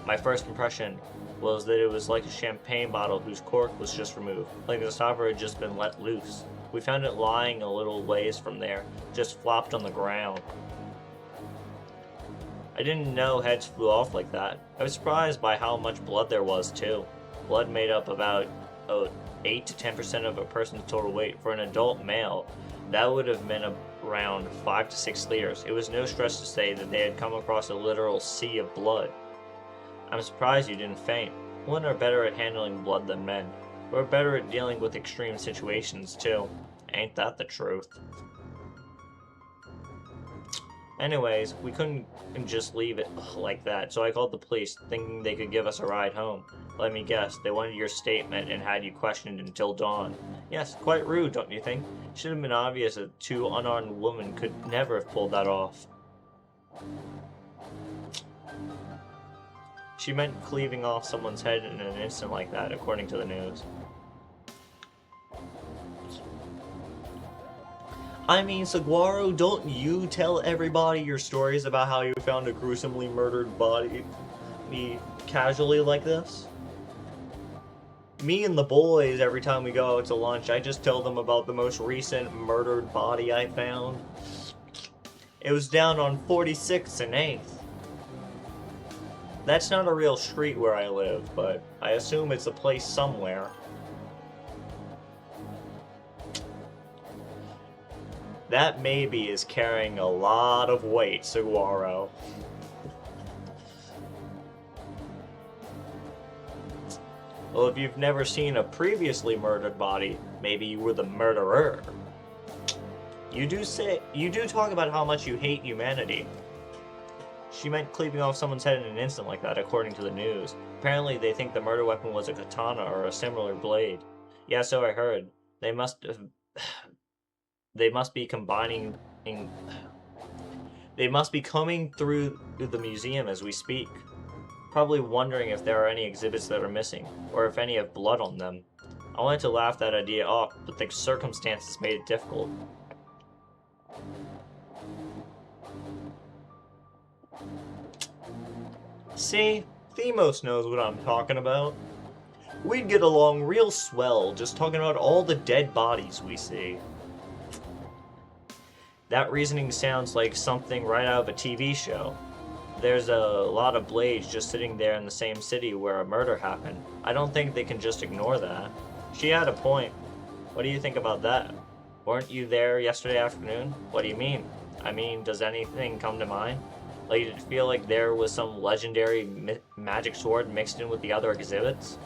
My first impression was that it was like a champagne bottle whose cork was just removed, like the stopper had just been let loose. We found it lying a little ways from there, just flopped on the ground. I didn't know heads flew off like that. I was surprised by how much blood there was, too. Blood made up about 8 to 10% of a person's total weight. For an adult male, that would have been around 5 to 6 liters. It was no stretch to say that they had come across a literal sea of blood. I'm surprised you didn't faint. Women are better at handling blood than men. We're better at dealing with extreme situations, too. Ain't that the truth? Anyways, we couldn't just leave it like that, so I called the police, thinking they could give us a ride home. Let me guess, they wanted your statement and had you questioned until dawn. Yes, quite rude, don't you think? Should have been obvious that two unarmed women could never have pulled that off. She meant cleaving off someone's head in an instant like that, according to the news. I mean, Saguaro, don't you tell everybody your stories about how you found a gruesomely murdered body casually like this? Me and the boys, every time we go out to lunch, I just tell them about the most recent murdered body I found. It was down on 46th and 8th. That's not a real street where I live, but I assume it's a place somewhere. That maybe is carrying a lot of weight, Saguaro. Well, if you've never seen a previously murdered body, maybe you were the murderer. You do talk about how much you hate humanity. She meant cleaving off someone's head in an instant like that, according to the news. Apparently, they think the murder weapon was a katana or a similar blade. Yeah, so I heard. They must be combining. They must be combing through the museum as we speak. Probably wondering if there are any exhibits that are missing, or if any have blood on them. I wanted to laugh that idea off, but the circumstances made it difficult. See? Themos knows what I'm talking about. We'd get along real swell just talking about all the dead bodies we see. That reasoning sounds like something right out of a TV show. There's a lot of blades just sitting there in the same city where a murder happened. I don't think they can just ignore that. She had a point. What do you think about that? Weren't you there yesterday afternoon? What do you mean? I mean, does anything come to mind? Like, did it feel like there was some legendary magic sword mixed in with the other exhibits?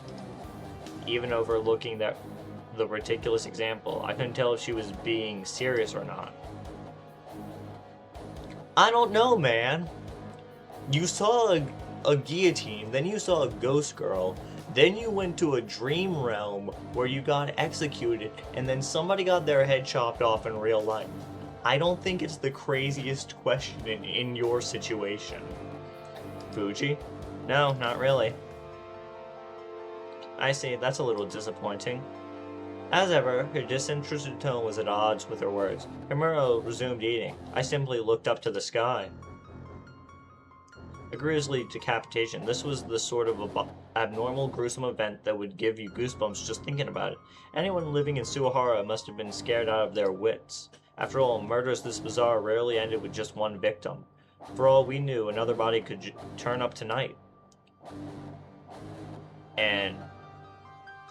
Even overlooking the ridiculous example, I couldn't tell if she was being serious or not. I don't know, man. You saw a guillotine, then you saw a ghost girl, then you went to a dream realm where you got executed, and then somebody got their head chopped off in real life. I don't think it's the craziest question in your situation. Fuji? No, not really. I see, that's a little disappointing. As ever, her disinterested tone was at odds with her words. Himuro resumed eating. I simply looked up to the sky. A grisly decapitation. This was the sort of abnormal, gruesome event that would give you goosebumps just thinking about it. Anyone living in Suihara must have been scared out of their wits. After all, murders this bizarre rarely ended with just one victim. For all we knew, another body could turn up tonight. And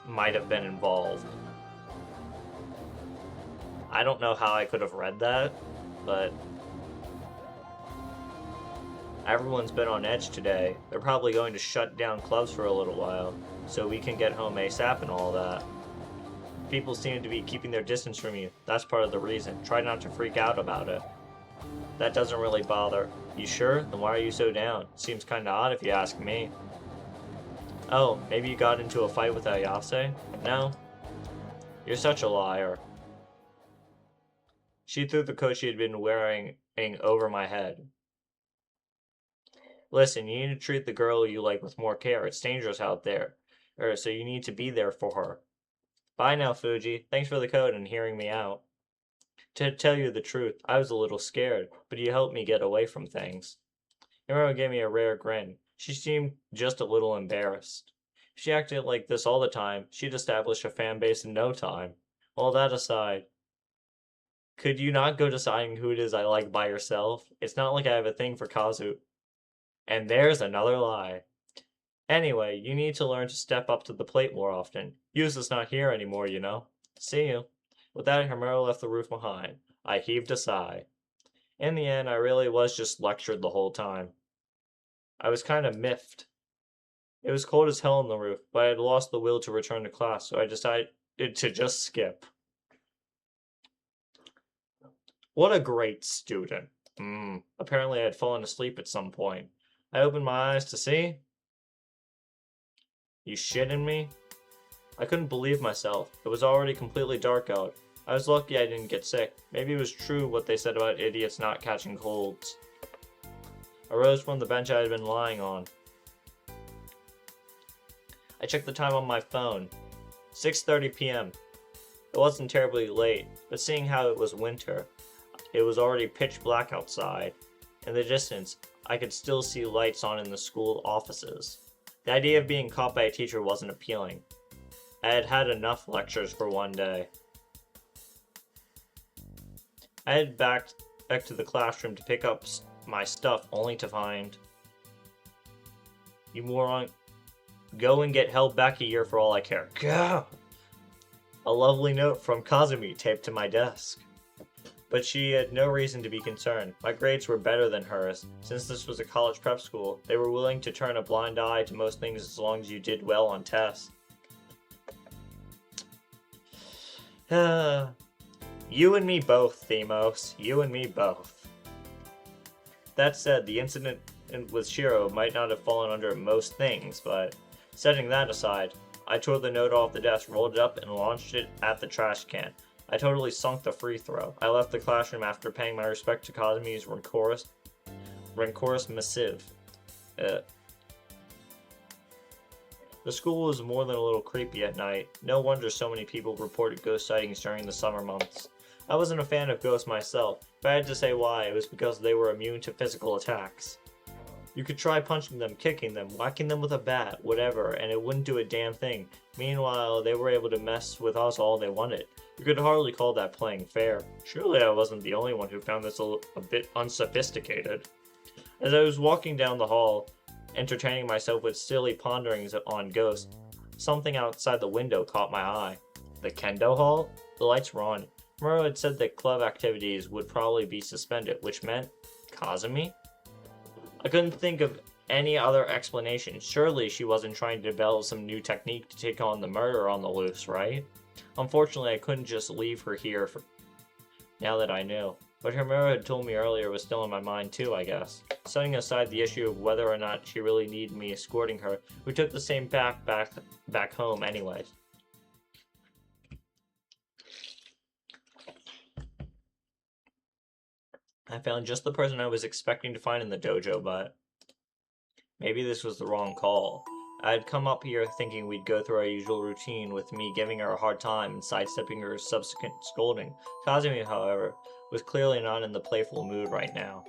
might have been involved. I don't know how I could have read that, but everyone's been on edge today. They're probably going to shut down clubs for a little while, so we can get home ASAP and all that. People seem to be keeping their distance from you. That's part of the reason. Try not to freak out about it. That doesn't really bother. You sure? Then why are you so down? Seems kinda odd if you ask me. Oh, maybe you got into a fight with Ayase? No? You're such a liar. She threw the coat she had been wearing over my head. Listen, you need to treat the girl you like with more care. It's dangerous out there. So you need to be there for her. Bye now, Fuji. Thanks for the code and hearing me out. To tell you the truth, I was a little scared, but you helped me get away from things. Himuro gave me a rare grin. She seemed just a little embarrassed. If she acted like this all the time, she'd establish a fan base in no time. All that aside, could you not go deciding who it is I like by yourself? It's not like I have a thing for Kazu. And there's another lie. Anyway, you need to learn to step up to the plate more often. Yusa's not here anymore, you know. See you. With that, Himuro left the roof behind. I heaved a sigh. In the end, I really was just lectured the whole time. I was kind of miffed. It was cold as hell on the roof, but I had lost the will to return to class, so I decided to just skip. What a great student. Apparently I had fallen asleep at some point. I opened my eyes to see. You shitting me? I couldn't believe myself. It was already completely dark out. I was lucky I didn't get sick. Maybe it was true what they said about idiots not catching colds. I rose from the bench I had been lying on. I checked the time on my phone. 6:30 p.m. It wasn't terribly late, but seeing how it was winter, it was already pitch black outside. In the distance, I could still see lights on in the school offices. The idea of being caught by a teacher wasn't appealing. I had had enough lectures for one day. I headed back to the classroom to pick up my stuff, only to find... You moron. Go and get held back a year for all I care. Go! A lovely note from Kasumi taped to my desk. But she had no reason to be concerned. My grades were better than hers. Since this was a college prep school, they were willing to turn a blind eye to most things as long as you did well on tests. You and me both, Themos. You and me both. That said, the incident with Shiro might not have fallen under most things, but setting that aside, I tore the note off the desk, rolled it up, and launched it at the trash can. I totally sunk the free throw. I left the classroom after paying my respect to Kazumi's rancorous missive. The school was more than a little creepy at night. No wonder so many people reported ghost sightings during the summer months. I wasn't a fan of ghosts myself. If I had to say why, it was because they were immune to physical attacks. You could try punching them, kicking them, whacking them with a bat, whatever, and it wouldn't do a damn thing. Meanwhile, they were able to mess with us all they wanted. You could hardly call that playing fair. Surely I wasn't the only one who found this a bit unsophisticated. As I was walking down the hall, entertaining myself with silly ponderings on ghosts, something outside the window caught my eye. The kendo hall? The lights were on. Muro had said that club activities would probably be suspended, which meant Kasumi? I couldn't think of any other explanation. Surely she wasn't trying to develop some new technique to take on the murderer on the loose, right? Unfortunately, I couldn't just leave her here now that I knew. What Himuro had told me earlier was still in my mind too, I guess. Setting aside the issue of whether or not she really needed me escorting her, we took the same path back home anyways. I found just the person I was expecting to find in the dojo, but maybe this was the wrong call. I had come up here thinking we'd go through our usual routine with me giving her a hard time and sidestepping her subsequent scolding. Kazumi, however, was clearly not in the playful mood right now.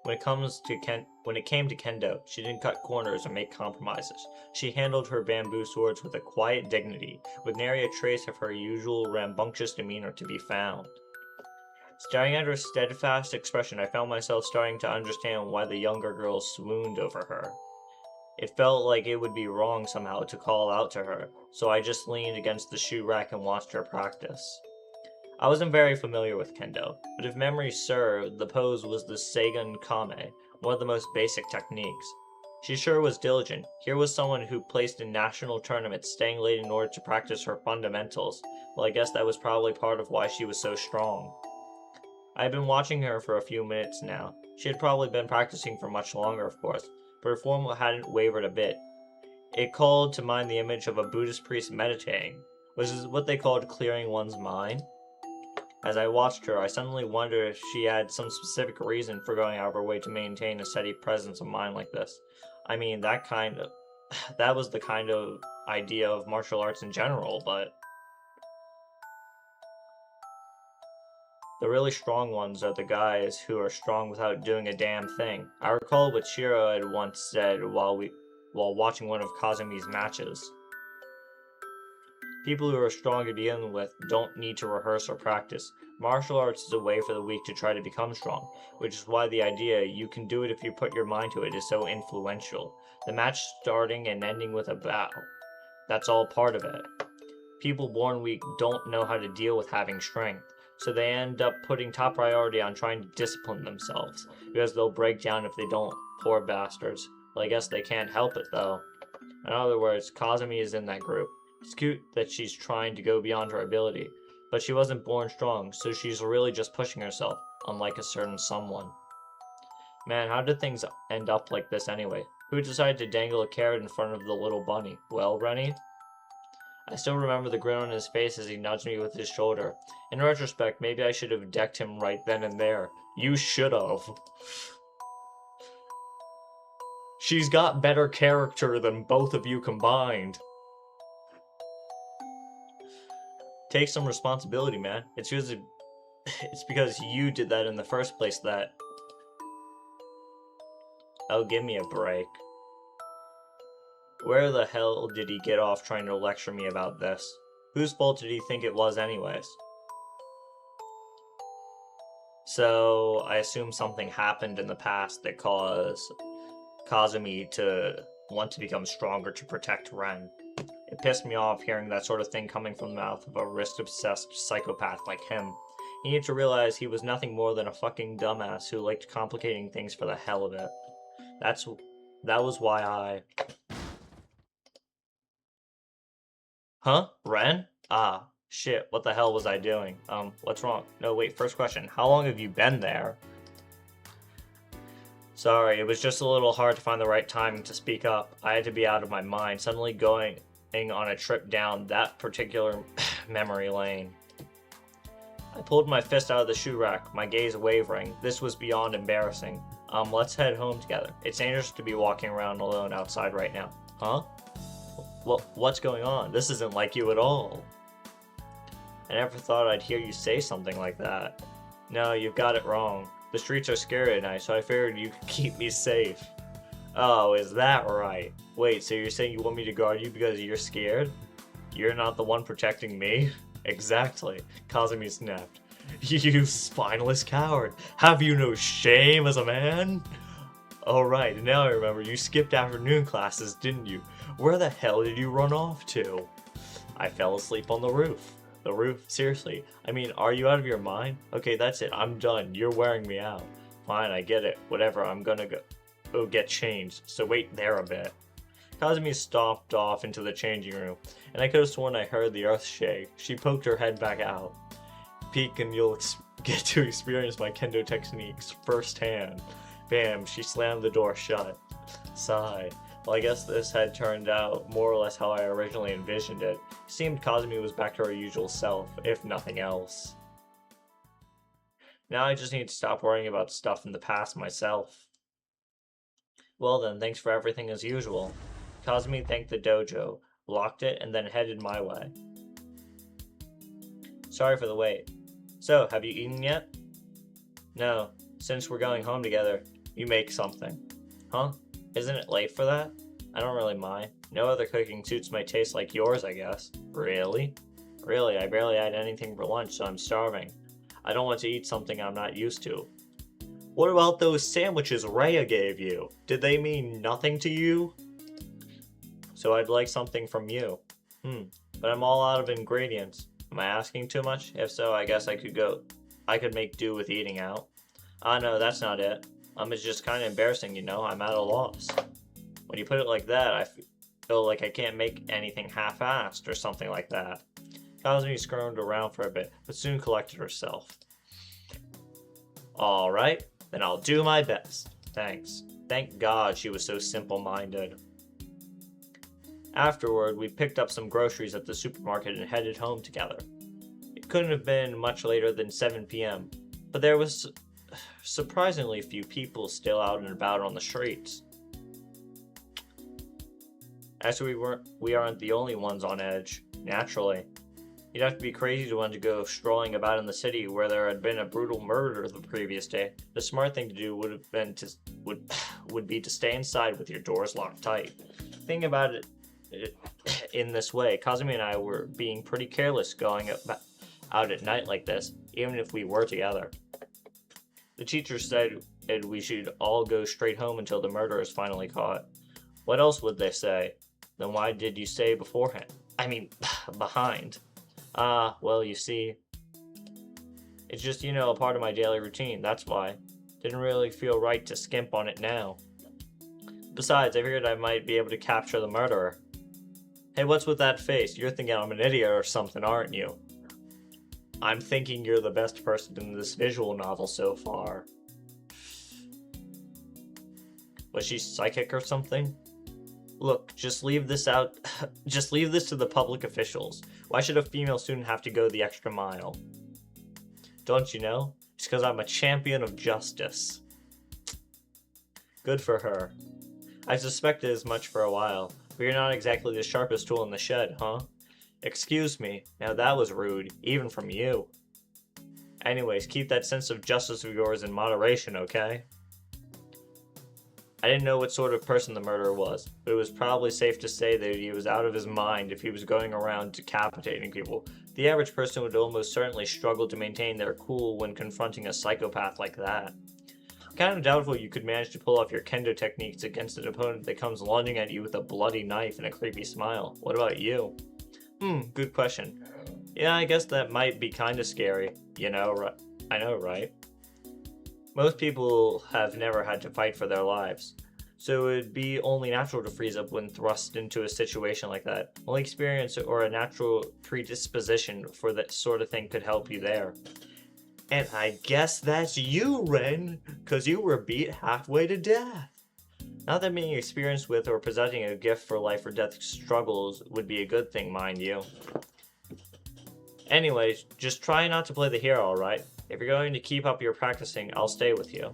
When it came to kendo, she didn't cut corners or make compromises. She handled her bamboo swords with a quiet dignity, with nary a trace of her usual rambunctious demeanor to be found. Staring at her steadfast expression, I found myself starting to understand why the younger girls swooned over her. It felt like it would be wrong somehow to call out to her, so I just leaned against the shoe rack and watched her practice. I wasn't very familiar with kendo, but if memory served, the pose was the Seigun Kame, one of the most basic techniques. She sure was diligent. Here was someone who placed in national tournaments, staying late in order to practice her fundamentals. Well, I guess that was probably part of why she was so strong. I had been watching her for a few minutes now. She had probably been practicing for much longer, of course, but her form hadn't wavered a bit. It called to mind the image of a Buddhist priest meditating, which is what they called clearing one's mind. As I watched her, I suddenly wondered if she had some specific reason for going out of her way to maintain a steady presence of mind like this. I mean, that was the kind of idea of martial arts in general, but The really strong ones are the guys who are strong without doing a damn thing. I recall what Shiro had once said while watching one of Kazumi's matches. People who are strong to begin with don't need to rehearse or practice. Martial arts is a way for the weak to try to become strong, which is why the idea you can do it if you put your mind to it is so influential. The match starting and ending with a bow. That's all part of it. People born weak don't know how to deal with having strength, so they end up putting top priority on trying to discipline themselves, because they'll break down if they don't. Poor bastards. Well, I guess they can't help it though. In other words, Kazumi is in that group. It's cute that she's trying to go beyond her ability, but she wasn't born strong, so she's really just pushing herself, unlike a certain someone. Man, how did things end up like this anyway? Who decided to dangle a carrot in front of the little bunny? Well, Rennie? I still remember the grin on his face as he nudged me with his shoulder. In retrospect, maybe I should have decked him right then and there. You should have. She's got better character than both of you combined. Take some responsibility, man. It's because you did that in the first place that... Oh, give me a break. Where the hell did he get off trying to lecture me about this? Whose fault did he think it was anyways? So, I assume something happened in the past that caused Kazumi to want to become stronger to protect Ren. It pissed me off hearing that sort of thing coming from the mouth of a risk-obsessed psychopath like him. He needed to realize he was nothing more than a fucking dumbass who liked complicating things for the hell of it. That was why I... Huh? Ren? Ah, shit, what the hell was I doing? What's wrong? No, wait, first question. How long have you been there? Sorry, it was just a little hard to find the right timing to speak up. I had to be out of my mind, suddenly going on a trip down that particular memory lane. I pulled my fist out of the shoe rack, my gaze wavering. This was beyond embarrassing. Let's head home together. It's dangerous to be walking around alone outside right now. Huh? What's going on? This isn't like you at all. I never thought I'd hear you say something like that. No, you've got it wrong. The streets are scary at night, so I figured you could keep me safe. Oh, is that right? Wait, so you're saying you want me to guard you because you're scared? You're not the one protecting me? Exactly. Kazumi snapped. You spineless coward. Have you no shame as a man? Oh right, now I remember, you skipped afternoon classes, didn't you? Where the hell did you run off to? I fell asleep on the roof. The roof? Seriously? I mean, are you out of your mind? Okay, that's it. I'm done. You're wearing me out. Fine, I get it. Whatever, I'm gonna go get changed. So wait there a bit. Kazumi stomped off into the changing room, and I could have sworn I heard the earth shake. She poked her head back out. Peek and you'll get to experience my kendo techniques firsthand. Bam, she slammed the door shut. Sigh. Well, I guess this had turned out more or less how I originally envisioned it. It seemed Kazumi was back to her usual self, if nothing else. Now I just need to stop worrying about stuff in the past myself. Well then, thanks for everything as usual. Kazumi thanked the dojo, locked it, and then headed my way. Sorry for the wait. So, have you eaten yet? No. Since we're going home together, you make something. Huh? Isn't it late for that? I don't really mind. No other cooking suits my taste like yours, I guess. Really? Really, I barely had anything for lunch, so I'm starving. I don't want to eat something I'm not used to. What about those sandwiches Rhea gave you? Did they mean nothing to you? So I'd like something from you. But I'm all out of ingredients. Am I asking too much? If so, I guess I could make do with eating out. No, that's not it. It's just kind of embarrassing, you know? I'm at a loss. When you put it like that, I feel like I can't make anything half-assed or something like that. Kazumi squirmed around for a bit, but soon collected herself. Alright, then I'll do my best. Thanks. Thank God she was so simple-minded. Afterward, we picked up some groceries at the supermarket and headed home together. It couldn't have been much later than 7 p.m., but there was surprisingly few people still out and about on the streets. As we aren't the only ones on edge, naturally. You'd have to be crazy to want to go strolling about in the city where there had been a brutal murder the previous day. The smart thing to do would have been to would be to stay inside with your doors locked tight. Think about it in this way. Kazumi and I were being pretty careless going out at night like this, even if we were together. The teacher said we should all go straight home until the murderer is finally caught. What else would they say? Then why did you stay beforehand? I mean, behind. Well, you see, it's just, a part of my daily routine, that's why. Didn't really feel right to skimp on it now. Besides, I figured I might be able to capture the murderer. Hey, what's with that face? You're thinking I'm an idiot or something, aren't you? I'm thinking you're the best person in this visual novel so far. Was she psychic or something? Look, just leave this out. Just leave this to the public officials. Why should a female student have to go the extra mile? Don't you know? It's because I'm a champion of justice. Good for her. I suspected as much for a while, but you're not exactly the sharpest tool in the shed, huh? Excuse me, now that was rude, even from you. Anyways, keep that sense of justice of yours in moderation, okay? I didn't know what sort of person the murderer was, but it was probably safe to say that he was out of his mind if he was going around decapitating people. The average person would almost certainly struggle to maintain their cool when confronting a psychopath like that. Kind of doubtful you could manage to pull off your kendo techniques against an opponent that comes lunging at you with a bloody knife and a creepy smile. What about you? Good question. Yeah, I guess that might be kind of scary. Right? I know, right? Most people have never had to fight for their lives, so it would be only natural to freeze up when thrust into a situation like that. Only experience or a natural predisposition for that sort of thing could help you there. And I guess that's you, Ren, because you were beat halfway to death. Not that being experienced with or possessing a gift for life or death struggles would be a good thing, mind you. Anyways, just try not to play the hero, alright? If you're going to keep up your practicing, I'll stay with you.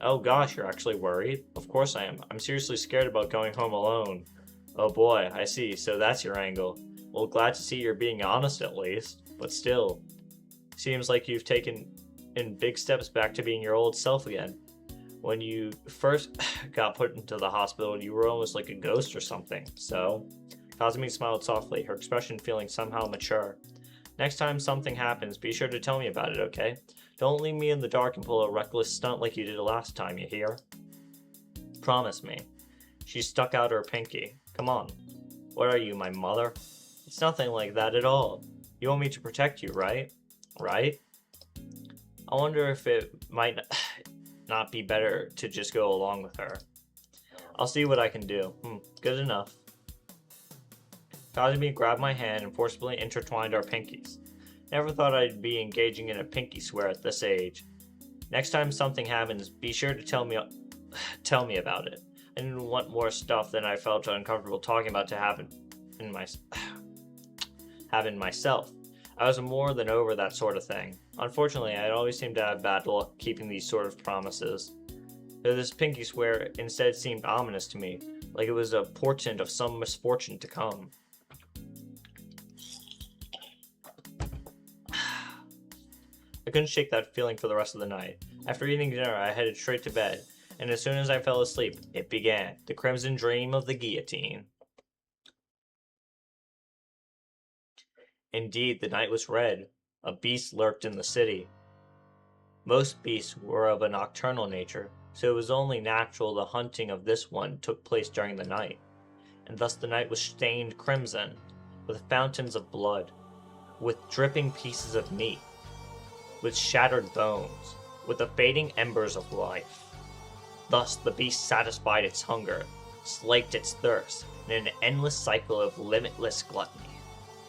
Oh gosh, you're actually worried? Of course I am. I'm seriously scared about going home alone. Oh boy, I see, so that's your angle. Well, glad to see you're being honest at least, but still. Seems like you've taken in big steps back to being your old self again. When you first got put into the hospital, you were almost like a ghost or something, so? Kasumi smiled softly, her expression feeling somehow mature. Next time something happens, be sure to tell me about it, okay? Don't leave me in the dark and pull a reckless stunt like you did last time, you hear? Promise me. She stuck out her pinky. Come on. What are you, my mother? It's nothing like that at all. You want me to protect you, right? Right? I wonder if it might not be better to just go along with her. I'll see what I can do. Good enough. Kasumi grabbed my hand and forcibly intertwined our pinkies. Never thought I'd be engaging in a pinky swear at this age. Next time something happens, be sure to tell me about it. I didn't want more stuff than I felt uncomfortable talking about to happen in myself. I was more than over that sort of thing. Unfortunately, I always seemed to have bad luck keeping these sort of promises. Though this pinky swear instead seemed ominous to me, like it was a portent of some misfortune to come. I couldn't shake that feeling for the rest of the night. After eating dinner, I headed straight to bed, and as soon as I fell asleep, it began, the crimson dream of the guillotine. Indeed, the night was red. A beast lurked in the city. Most beasts were of a nocturnal nature, so it was only natural the hunting of this one took place during the night, and thus the night was stained crimson, with fountains of blood, with dripping pieces of meat, with shattered bones, with the fading embers of life. Thus the beast satisfied its hunger, slaked its thirst, in an endless cycle of limitless gluttony.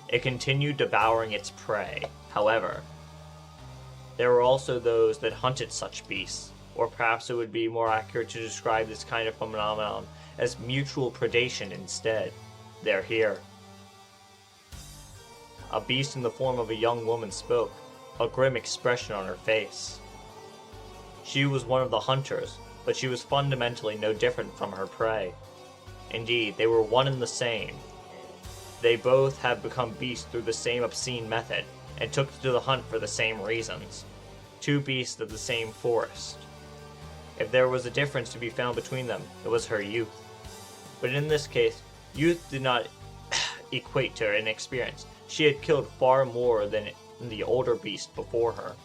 It continued devouring its prey. However, there were also those that hunted such beasts, or perhaps it would be more accurate to describe this kind of phenomenon as mutual predation instead. They're here. A beast in the form of a young woman spoke, a grim expression on her face. She was one of the hunters, but she was fundamentally no different from her prey. Indeed, they were one and the same. They both have become beasts through the same obscene method, and took to the hunt for the same reasons. Two beasts of the same forest. If there was a difference to be found between them, it was her youth. But in this case, youth did not equate to inexperience. She had killed far more than the older beast before her.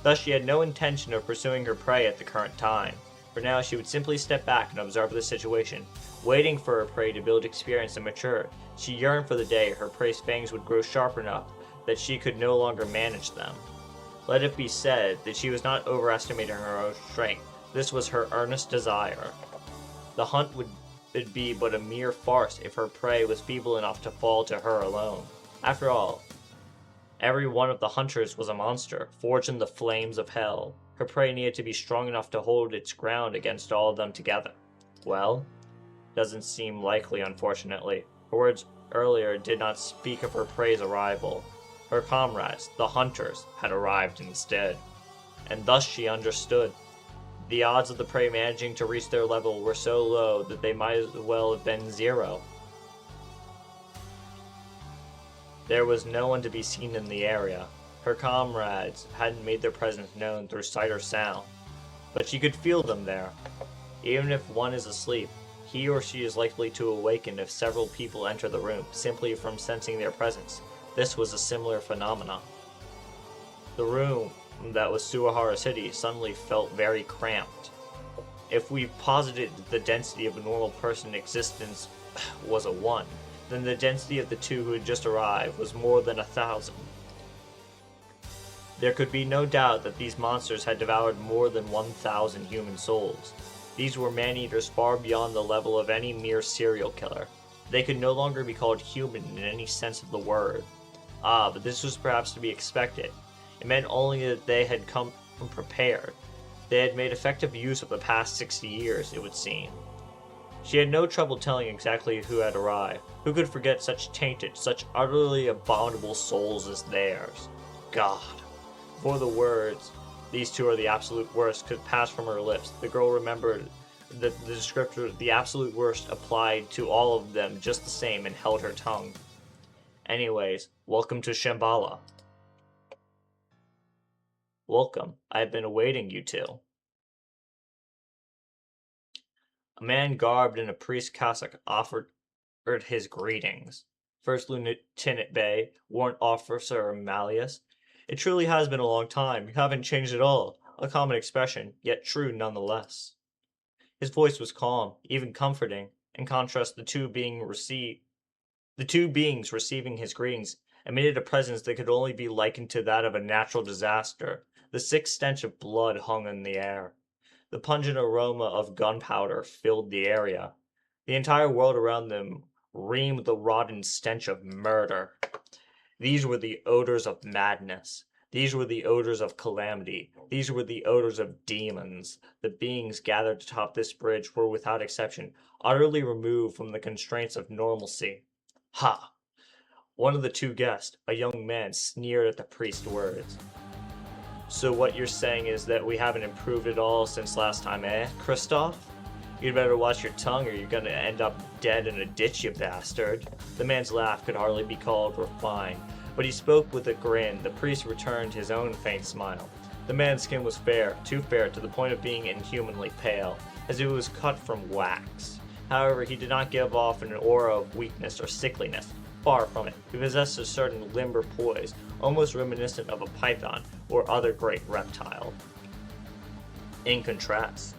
Thus she had no intention of pursuing her prey at the current time. For now she would simply step back and observe the situation, waiting for her prey to build experience and mature. She yearned for the day her prey's fangs would grow sharp enough that she could no longer manage them. Let it be said that she was not overestimating her own strength. This was her earnest desire. The hunt would be but a mere farce if her prey was feeble enough to fall to her alone. After all, every one of the hunters was a monster, forged in the flames of hell. Her prey needed to be strong enough to hold its ground against all of them together. Well, doesn't seem likely, unfortunately. Her words earlier did not speak of her prey's arrival. Her comrades, the hunters, had arrived instead. And thus she understood. The odds of the prey managing to reach their level were so low that they might as well have been zero. There was no one to be seen in the area. Her comrades hadn't made their presence known through sight or sound, but she could feel them there. Even if one is asleep, he or she is likely to awaken if several people enter the room, simply from sensing their presence. This was a similar phenomenon. The room that was Suihara City suddenly felt very cramped. If we posited the density of a normal person existence was a 1, then the density of the two who had just arrived was more than 1,000. There could be no doubt that these monsters had devoured more than 1,000 human souls. These were man-eaters far beyond the level of any mere serial killer. They could no longer be called human in any sense of the word. But this was perhaps to be expected. It meant only that they had come prepared. They had made effective use of the past 60 years, it would seem. She had no trouble telling exactly who had arrived. Who could forget such tainted, such utterly abominable souls as theirs? God. Before the words, "These two are the absolute worst," could pass from her lips, the girl remembered that the descriptor, "the absolute worst," applied to all of them just the same and held her tongue. Anyways, welcome to Shambhala. Welcome. I have been awaiting you two. A man garbed in a priest's cassock offered his greetings. First Lieutenant Bay, Warrant Officer Malleus. It truly has been a long time. You haven't changed at all. A common expression, yet true nonetheless. His voice was calm, even comforting. In contrast, the two beings receiving his greetings emitted a presence that could only be likened to that of a natural disaster. The sick stench of blood hung in the air. The pungent aroma of gunpowder filled the area. The entire world around them reamed with the rotten stench of murder. These were the odors of madness. These were the odors of calamity. These were the odors of demons. The beings gathered atop this bridge were, without exception, utterly removed from the constraints of normalcy. Ha! One of the two guests, a young man, sneered at the priest's words. So what you're saying is that we haven't improved at all since last time, eh, Kristoff? You'd better watch your tongue or you're gonna end up dead in a ditch, you bastard. The man's laugh could hardly be called refined, but he spoke with a grin. The priest returned his own faint smile. The man's skin was fair, too fair to the point of being inhumanly pale, as if it was cut from wax. However, he did not give off an aura of weakness or sickliness. Far from it. He possessed a certain limber poise, almost reminiscent of a python or other great reptile. In contrast,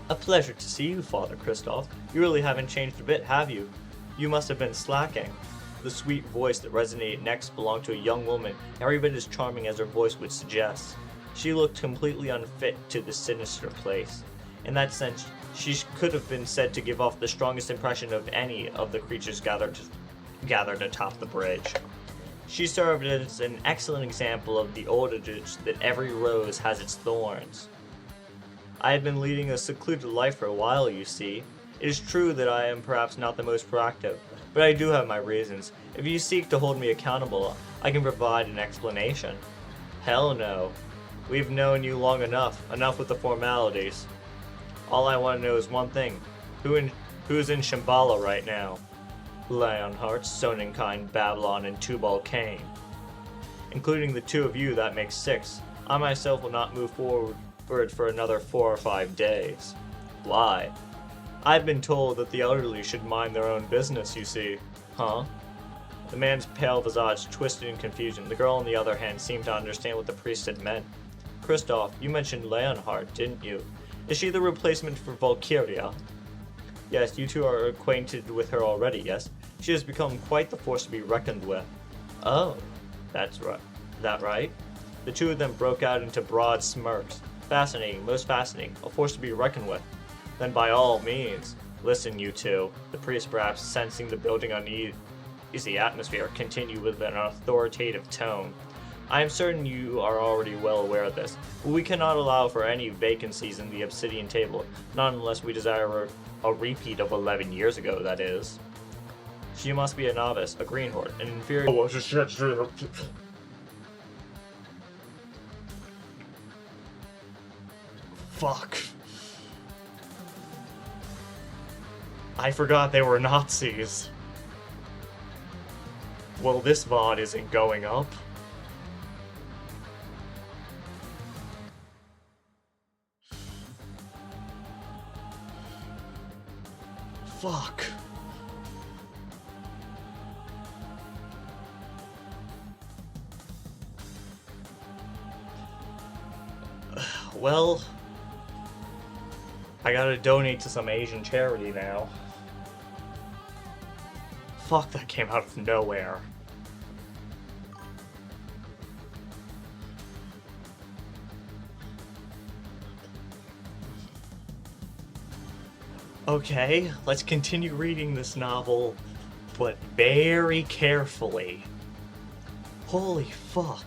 "A pleasure to see you, Father Kristoff. You really haven't changed a bit, have you? You must have been slacking." The sweet voice that resonated next belonged to a young woman, every bit as charming as her voice would suggest. She looked completely unfit to the sinister place. In that sense, she could have been said to give off the strongest impression of any of the creatures gathered atop the bridge. She served as an excellent example of the old adage that every rose has its thorns. I have been leading a secluded life for a while, you see. It is true that I am perhaps not the most proactive, but I do have my reasons. If you seek to hold me accountable, I can provide an explanation. Hell no. We've known you long enough with the formalities. All I want to know is one thing. Who Who's in Shambhala right now? Lionheart, Sonenkind, Babylon, and Tubal Cain. Including the two of you, that makes 6. I myself will not move forward for another 4 or 5 days. Why? I've been told that the elderly should mind their own business, you see. Huh? The man's pale visage twisted in confusion. The girl, on the other hand, seemed to understand what the priest had meant. Kristoff, you mentioned Leonhardt, didn't you? Is she the replacement for Valkyria? Yes, you two are acquainted with her already, yes? She has become quite the force to be reckoned with. Oh, that's right. That right? The two of them broke out into broad smirks. Fascinating, most fascinating, a force to be reckoned with. Then by all means, listen, you two. The priest, perhaps sensing the building uneasy atmosphere, continued with an authoritative tone. I am certain you are already well aware of this, but we cannot allow for any vacancies in the obsidian table, not unless we desire a repeat of 11 years ago, that is. She must be a novice, a greenhorn, an inferior— Fuck. I forgot they were Nazis. Well, this VOD isn't going up. Fuck. Well, I gotta donate to some Asian charity now. Fuck, that came out of nowhere. Okay, let's continue reading this novel, but very carefully. Holy fuck.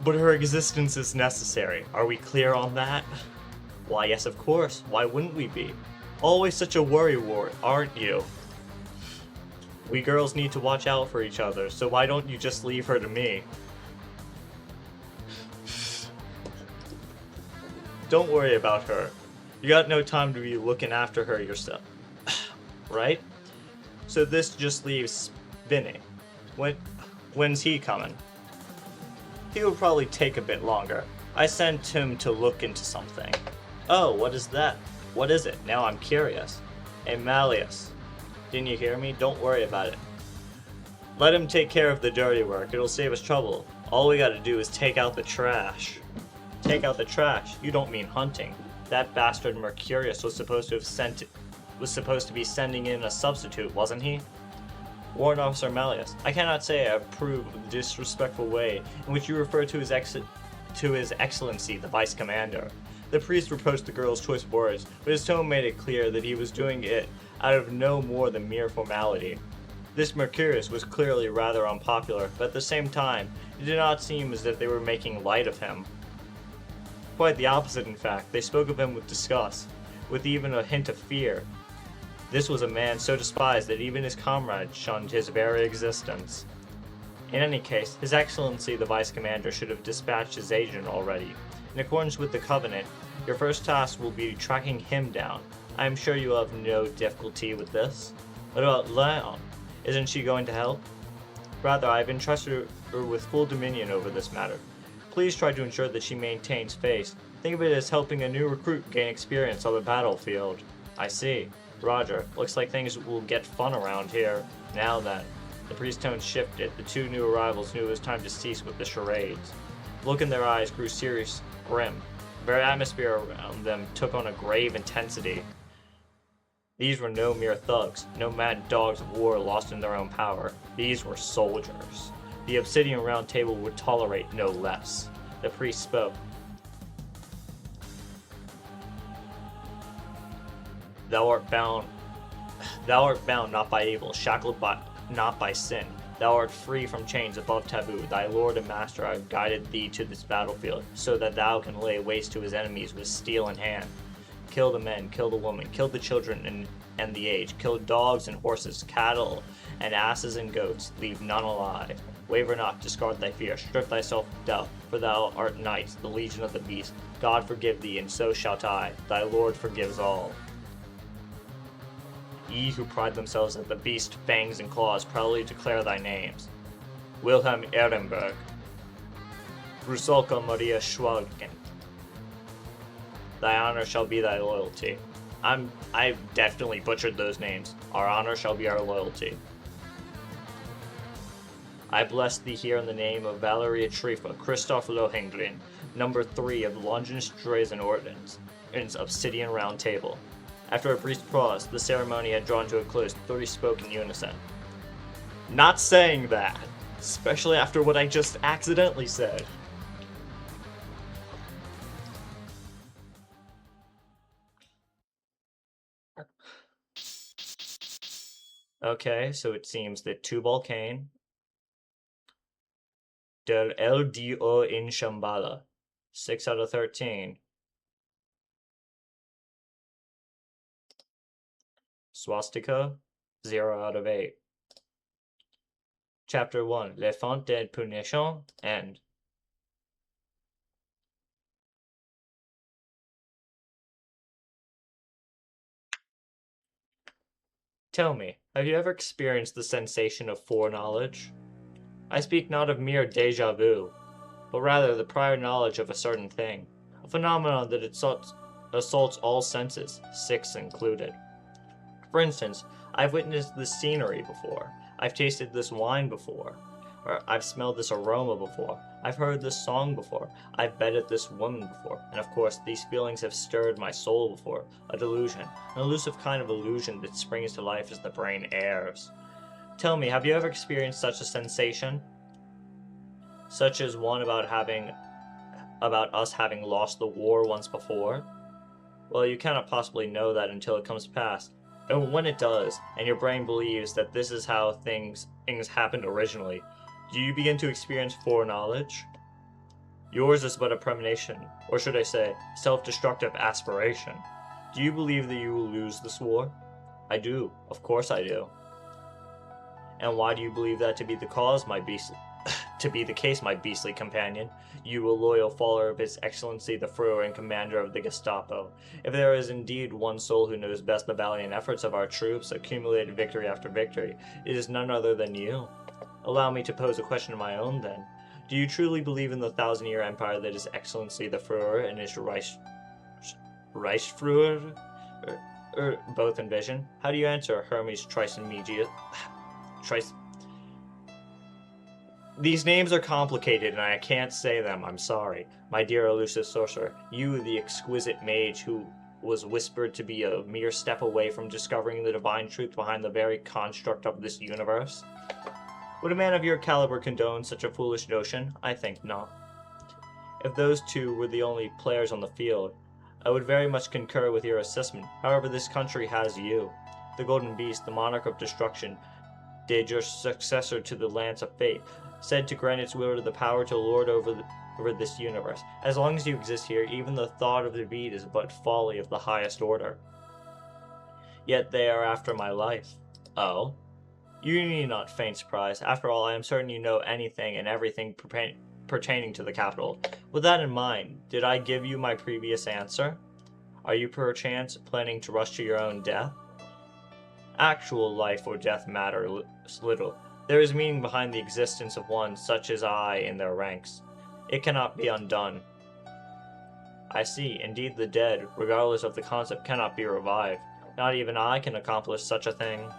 But her existence is necessary. Are we clear on that? Why, yes, of course. Why wouldn't we be? Always such a worrywart, aren't you? We girls need to watch out for each other, so why don't you just leave her to me? Don't worry about her. You got no time to be looking after her yourself. Right? So this just leaves Vinny. When's he coming? He will probably take a bit longer. I sent him to look into something. Oh, what is that? What is it? Now I'm curious. Hey, Malleus. Didn't you hear me? Don't worry about it. Let him take care of the dirty work. It'll save us trouble. All we gotta do is take out the trash. Take out the trash? You don't mean hunting. That bastard Mercurius was supposed to be sending in a substitute, wasn't he? Warrant Officer Malleus, I cannot say I approve of the disrespectful way in which you refer to His Excellency, the Vice Commander. The priest reproached the girl's choice of words, but his tone made it clear that he was doing it out of no more than mere formality. This Mercurius was clearly rather unpopular, but at the same time, it did not seem as if they were making light of him. Quite the opposite, in fact. They spoke of him with disgust, with even a hint of fear. This was a man so despised that even his comrades shunned his very existence. In any case, His Excellency the Vice Commander should have dispatched his agent already. In accordance with the Covenant, your first task will be tracking him down. I am sure you will have no difficulty with this. What about Leon? Isn't she going to help? Rather, I have entrusted her with full dominion over this matter. Please try to ensure that she maintains face. Think of it as helping a new recruit gain experience on the battlefield. I see. Roger. Looks like things will get fun around here. Now then. The priest's tone shifted. The two new arrivals knew it was time to cease with the charades. The look in their eyes grew serious, grim. The very atmosphere around them took on a grave intensity. These were no mere thugs, no mad dogs of war lost in their own power. These were soldiers. The obsidian round table would tolerate no less. The priest spoke. Thou art bound not by evil, shackled not by sin. Thou art free from chains above taboo. Thy lord and master have guided thee to this battlefield, so that thou can lay waste to his enemies with steel in hand. Kill the men, kill the women, kill the children and the aged, kill dogs and horses, cattle and asses and goats, leave none alive. Waver not, discard thy fear, strip thyself of doubt, for thou art knight, the legion of the beast. God forgive thee, and so shalt I. Thy Lord forgives all. Ye who pride themselves at the beast, fangs and claws, proudly declare thy names. Wilhelm Ehrenberg. Rusalka Maria Schwalgen. Thy honor shall be thy loyalty. I definitely butchered those names. Our honor shall be our loyalty. I bless thee here in the name of Valeria Trifa, Christoph Lohengrin, number 3 of the Longinus Drazen Ordinance, Obsidian Round Table. After a brief pause, the ceremony had drawn to a close. 30 spoke in unison. Not saying that, especially after what I just accidentally said. Okay, so it seems that Tubal Cain, Der LDO in Shambhala, 6 out of 13. Swastika, 0 out of 8. Chapter 1, Les Fonts de Punition, End. Tell me, have you ever experienced the sensation of foreknowledge? I speak not of mere déjà vu, but rather the prior knowledge of a certain thing, a phenomenon that assaults all senses, 6 included. For instance, I've witnessed this scenery before, I've tasted this wine before, or I've smelled this aroma before, I've heard this song before, I've bedded this woman before, and of course these feelings have stirred my soul before, a delusion, an elusive kind of illusion that springs to life as the brain errs. Tell me, have you ever experienced such a sensation? Such as one about us having lost the war once before? Well, you cannot possibly know that until it comes past. And when it does, and your brain believes that this is how things happened originally, do you begin to experience foreknowledge? Yours is but a premonition, or should I say, self-destructive aspiration. Do you believe that you will lose this war? I do. Of course I do. And why do you believe that to be the case, my beastly companion? You a loyal follower of His Excellency the Fuhrer and commander of the Gestapo. If there is indeed one soul who knows best the valiant efforts of our troops, accumulated victory after victory, it is none other than you. Allow me to pose a question of my own, then. Do you truly believe in the 1,000-year empire that His Excellency the Fuhrer and his Reichsführer both envision? How do you answer Hermes Trismegius? These names are complicated and I can't say them, I'm sorry. My dear elusive sorcerer, you the exquisite mage who was whispered to be a mere step away from discovering the divine truth behind the very construct of this universe? Would a man of your caliber condone such a foolish notion? I think not. If those two were the only players on the field, I would very much concur with your assessment. However, this country has you. The Golden Beast, the monarch of destruction, did your successor to the Lance of Fate, said to grant its will to the power to lord over this universe. As long as you exist here, even the thought of defeat is but folly of the highest order. Yet they are after my life. Oh? You need not feign surprise. After all, I am certain you know anything and everything pertaining to the capital. With that in mind, did I give you my previous answer? Are you perchance planning to rush to your own death? Actual life or death matters little. There is meaning behind the existence of one such as I in their ranks. It cannot be undone. I see. Indeed, the dead, regardless of the concept, cannot be revived. Not even I can accomplish such a thing.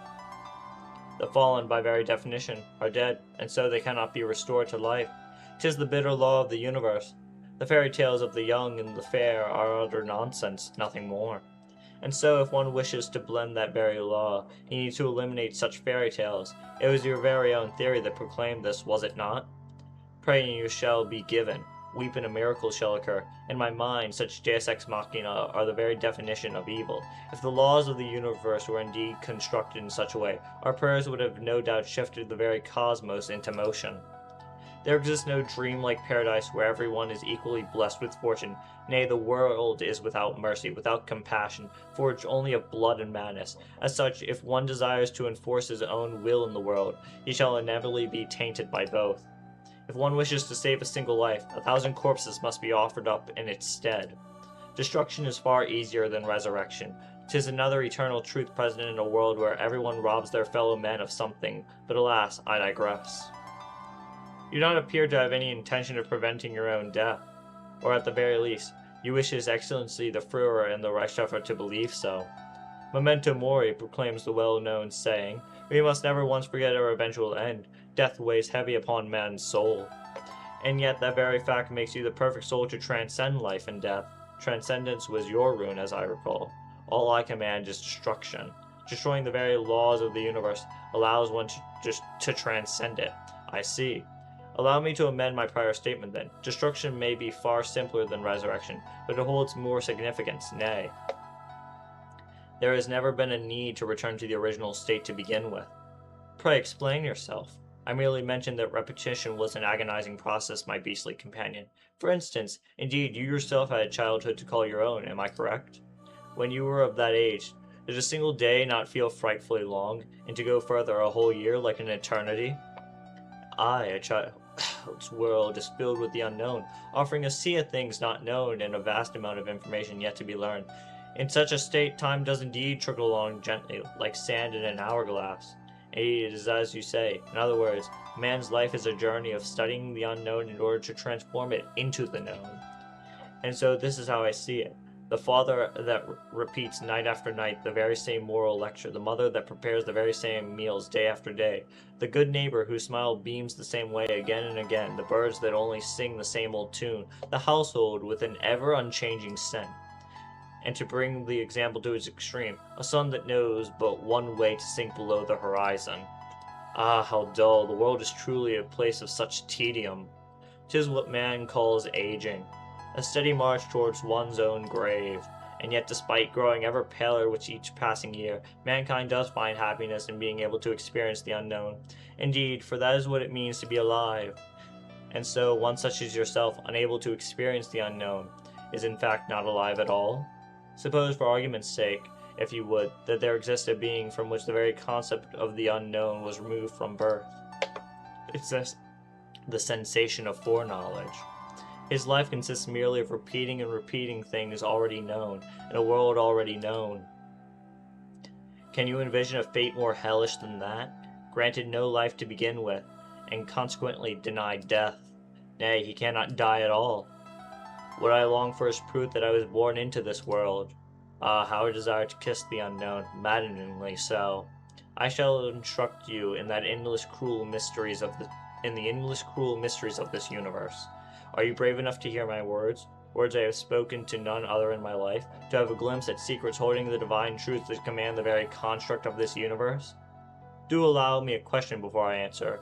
The fallen, by very definition, are dead, and so they cannot be restored to life. 'Tis the bitter law of the universe. The fairy tales of the young and the fair are utter nonsense, nothing more. And so, if one wishes to blend that very law, he needs to eliminate such fairy tales. It was your very own theory that proclaimed this, was it not? Pray and you shall be given. Weep and a miracle shall occur. In my mind, such deus ex machina are the very definition of evil. If the laws of the universe were indeed constructed in such a way, our prayers would have no doubt shifted the very cosmos into motion. There exists no dream-like paradise where everyone is equally blessed with fortune. Nay, the world is without mercy, without compassion, forged only of blood and madness. As such, if one desires to enforce his own will in the world, he shall inevitably be tainted by both. If one wishes to save a single life, 1,000 corpses must be offered up in its stead. Destruction is far easier than resurrection. 'Tis another eternal truth present in a world where everyone robs their fellow men of something, but alas, I digress. You do not appear to have any intention of preventing your own death, or at the very least, you wish His Excellency the Führer and the Reichsschiffer to believe so. Memento mori proclaims the well-known saying, we must never once forget our eventual end. Death weighs heavy upon man's soul. And yet that very fact makes you the perfect soul to transcend life and death. Transcendence was your ruin, as I recall. All I command is destruction. Destroying the very laws of the universe allows one to transcend it. I see. Allow me to amend my prior statement then. Destruction may be far simpler than resurrection, but it holds more significance, nay. There has never been a need to return to the original state to begin with. Pray explain yourself. I merely mentioned that repetition was an agonizing process, my beastly companion. For instance, indeed, you yourself had a childhood to call your own, am I correct? When you were of that age, did a single day not feel frightfully long, and to go further, a whole year like an eternity? I, a child's world, is filled with the unknown, offering a sea of things not known and a vast amount of information yet to be learned. In such a state, time does indeed trickle along gently, like sand in an hourglass. Indeed, it is as you say. In other words, man's life is a journey of studying the unknown in order to transform it into the known. And so this is how I see it. The father that repeats night after night the very same moral lecture, the mother that prepares the very same meals day after day, the good neighbor whose smile beams the same way again and again, the birds that only sing the same old tune, the household with an ever unchanging scent. And to bring the example to its extreme, a sun that knows but one way to sink below the horizon. Ah, how dull, the world is truly a place of such tedium. 'Tis what man calls aging, a steady march towards one's own grave. And yet despite growing ever paler with each passing year, mankind does find happiness in being able to experience the unknown. Indeed, for that is what it means to be alive. And so, one such as yourself, unable to experience the unknown, is in fact not alive at all? Suppose, for argument's sake, if you would, that there exists a being from which the very concept of the unknown was removed from birth. It's the sensation of foreknowledge. His life consists merely of repeating and repeating things already known, in a world already known. Can you envision a fate more hellish than that? Granted no life to begin with, and consequently denied death. Nay, he cannot die at all. What I long for is proof that I was born into this world. Ah, how I desire to kiss the unknown, maddeningly so. I shall instruct you in the endless cruel mysteries of this universe. Are you brave enough to hear my words? Words I have spoken to none other in my life, to have a glimpse at secrets holding the divine truth that command the very construct of this universe? Do allow me a question before I answer.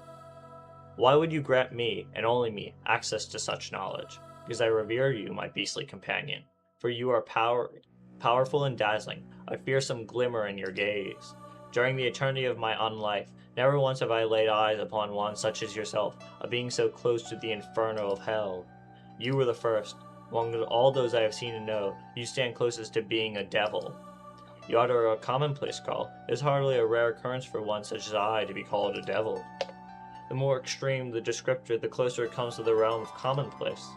Why would you grant me, and only me, access to such knowledge? Because I revere you, my beastly companion. For you are powerful and dazzling, a fearsome glimmer in your gaze. During the eternity of my unlife, never once have I laid eyes upon one such as yourself, a being so close to the inferno of hell. You were the first. Among all those I have seen and know, you stand closest to being a devil. You utter a commonplace call. It is hardly a rare occurrence for one such as I to be called a devil. The more extreme the descriptor, the closer it comes to the realm of commonplace.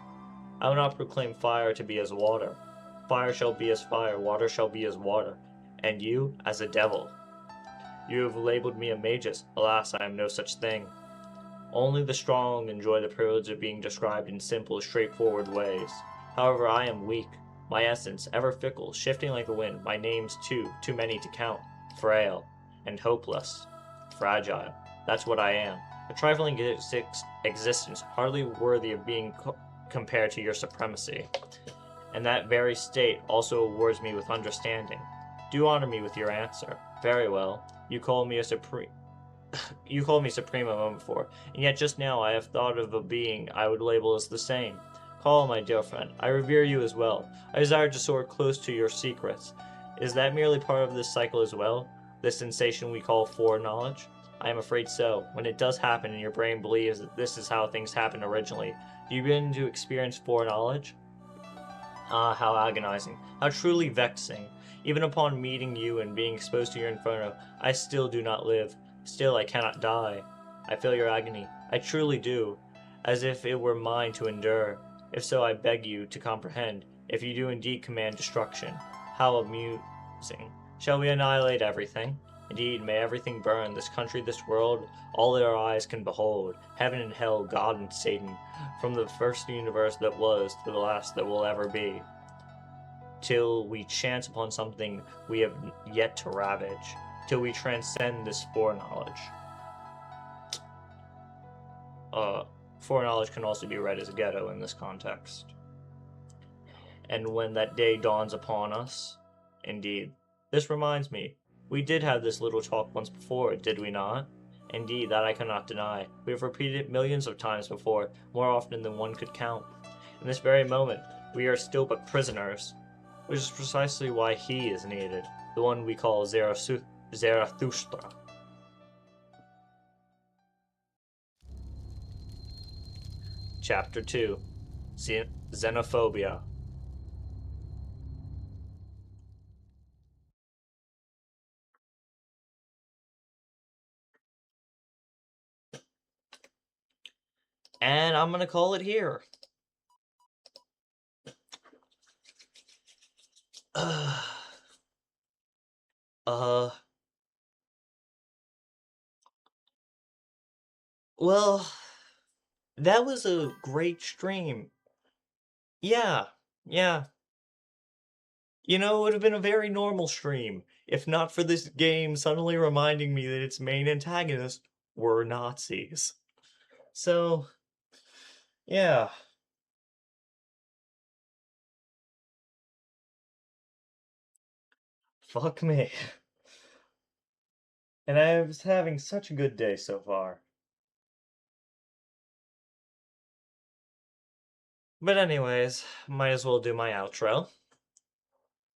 I will not proclaim fire to be as water. Fire shall be as fire, water shall be as water, and you as a devil. You have labeled me a magus. Alas, I am no such thing. Only the strong enjoy the privilege of being described in simple, straightforward ways. However, I am weak. My essence, ever fickle, shifting like the wind. My names, too many to count. Frail. And hopeless. Fragile. That's what I am. A trifling existence, hardly worthy of being compared to your supremacy. And that very state also awards me with understanding. Do honor me with your answer. Very well. You called me supreme a moment before, and yet just now I have thought of a being I would label as the same. Call, my dear friend. I revere you as well. I desire to soar close to your secrets. Is that merely part of this cycle as well? This sensation we call foreknowledge? I am afraid so. When it does happen and your brain believes that this is how things happened originally, do you begin to experience foreknowledge? Ah, how agonizing, how truly vexing. Even upon meeting you and being exposed to your inferno, I still do not live. Still, I cannot die. I feel your agony. I truly do. As if it were mine to endure. If so, I beg you to comprehend. If you do indeed command destruction. How amusing. Shall we annihilate everything? Indeed, may everything burn, this country, this world, all that our eyes can behold, heaven and hell, God and Satan, from the first universe that was to the last that will ever be, till we chance upon something we have yet to ravage, till we transcend this foreknowledge. Uh, Foreknowledge can also be read as ghetto in this context. And when that day dawns upon us, indeed, this reminds me, we did have this little talk once before, did we not? Indeed, that I cannot deny. We have repeated it millions of times before, more often than one could count. In this very moment, we are still but prisoners, which is precisely why he is needed, the one we call Zarathustra. Chapter 2, Xenophobia. And I'm gonna call it here. Uh, well, that was a great stream. Yeah, yeah. You know, it would have been a very normal stream if not for this game suddenly reminding me that its main antagonists were Nazis. So, yeah, fuck me. And I was having such a good day so far. But anyways, might as well do my outro.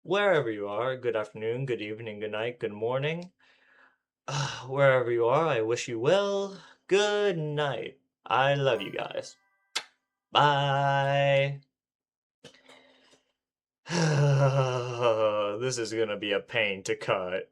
Wherever you are, good afternoon, good evening, good night, good morning. Wherever you are, I wish you well. Good night. I love you guys. Bye. This is gonna be a pain to cut.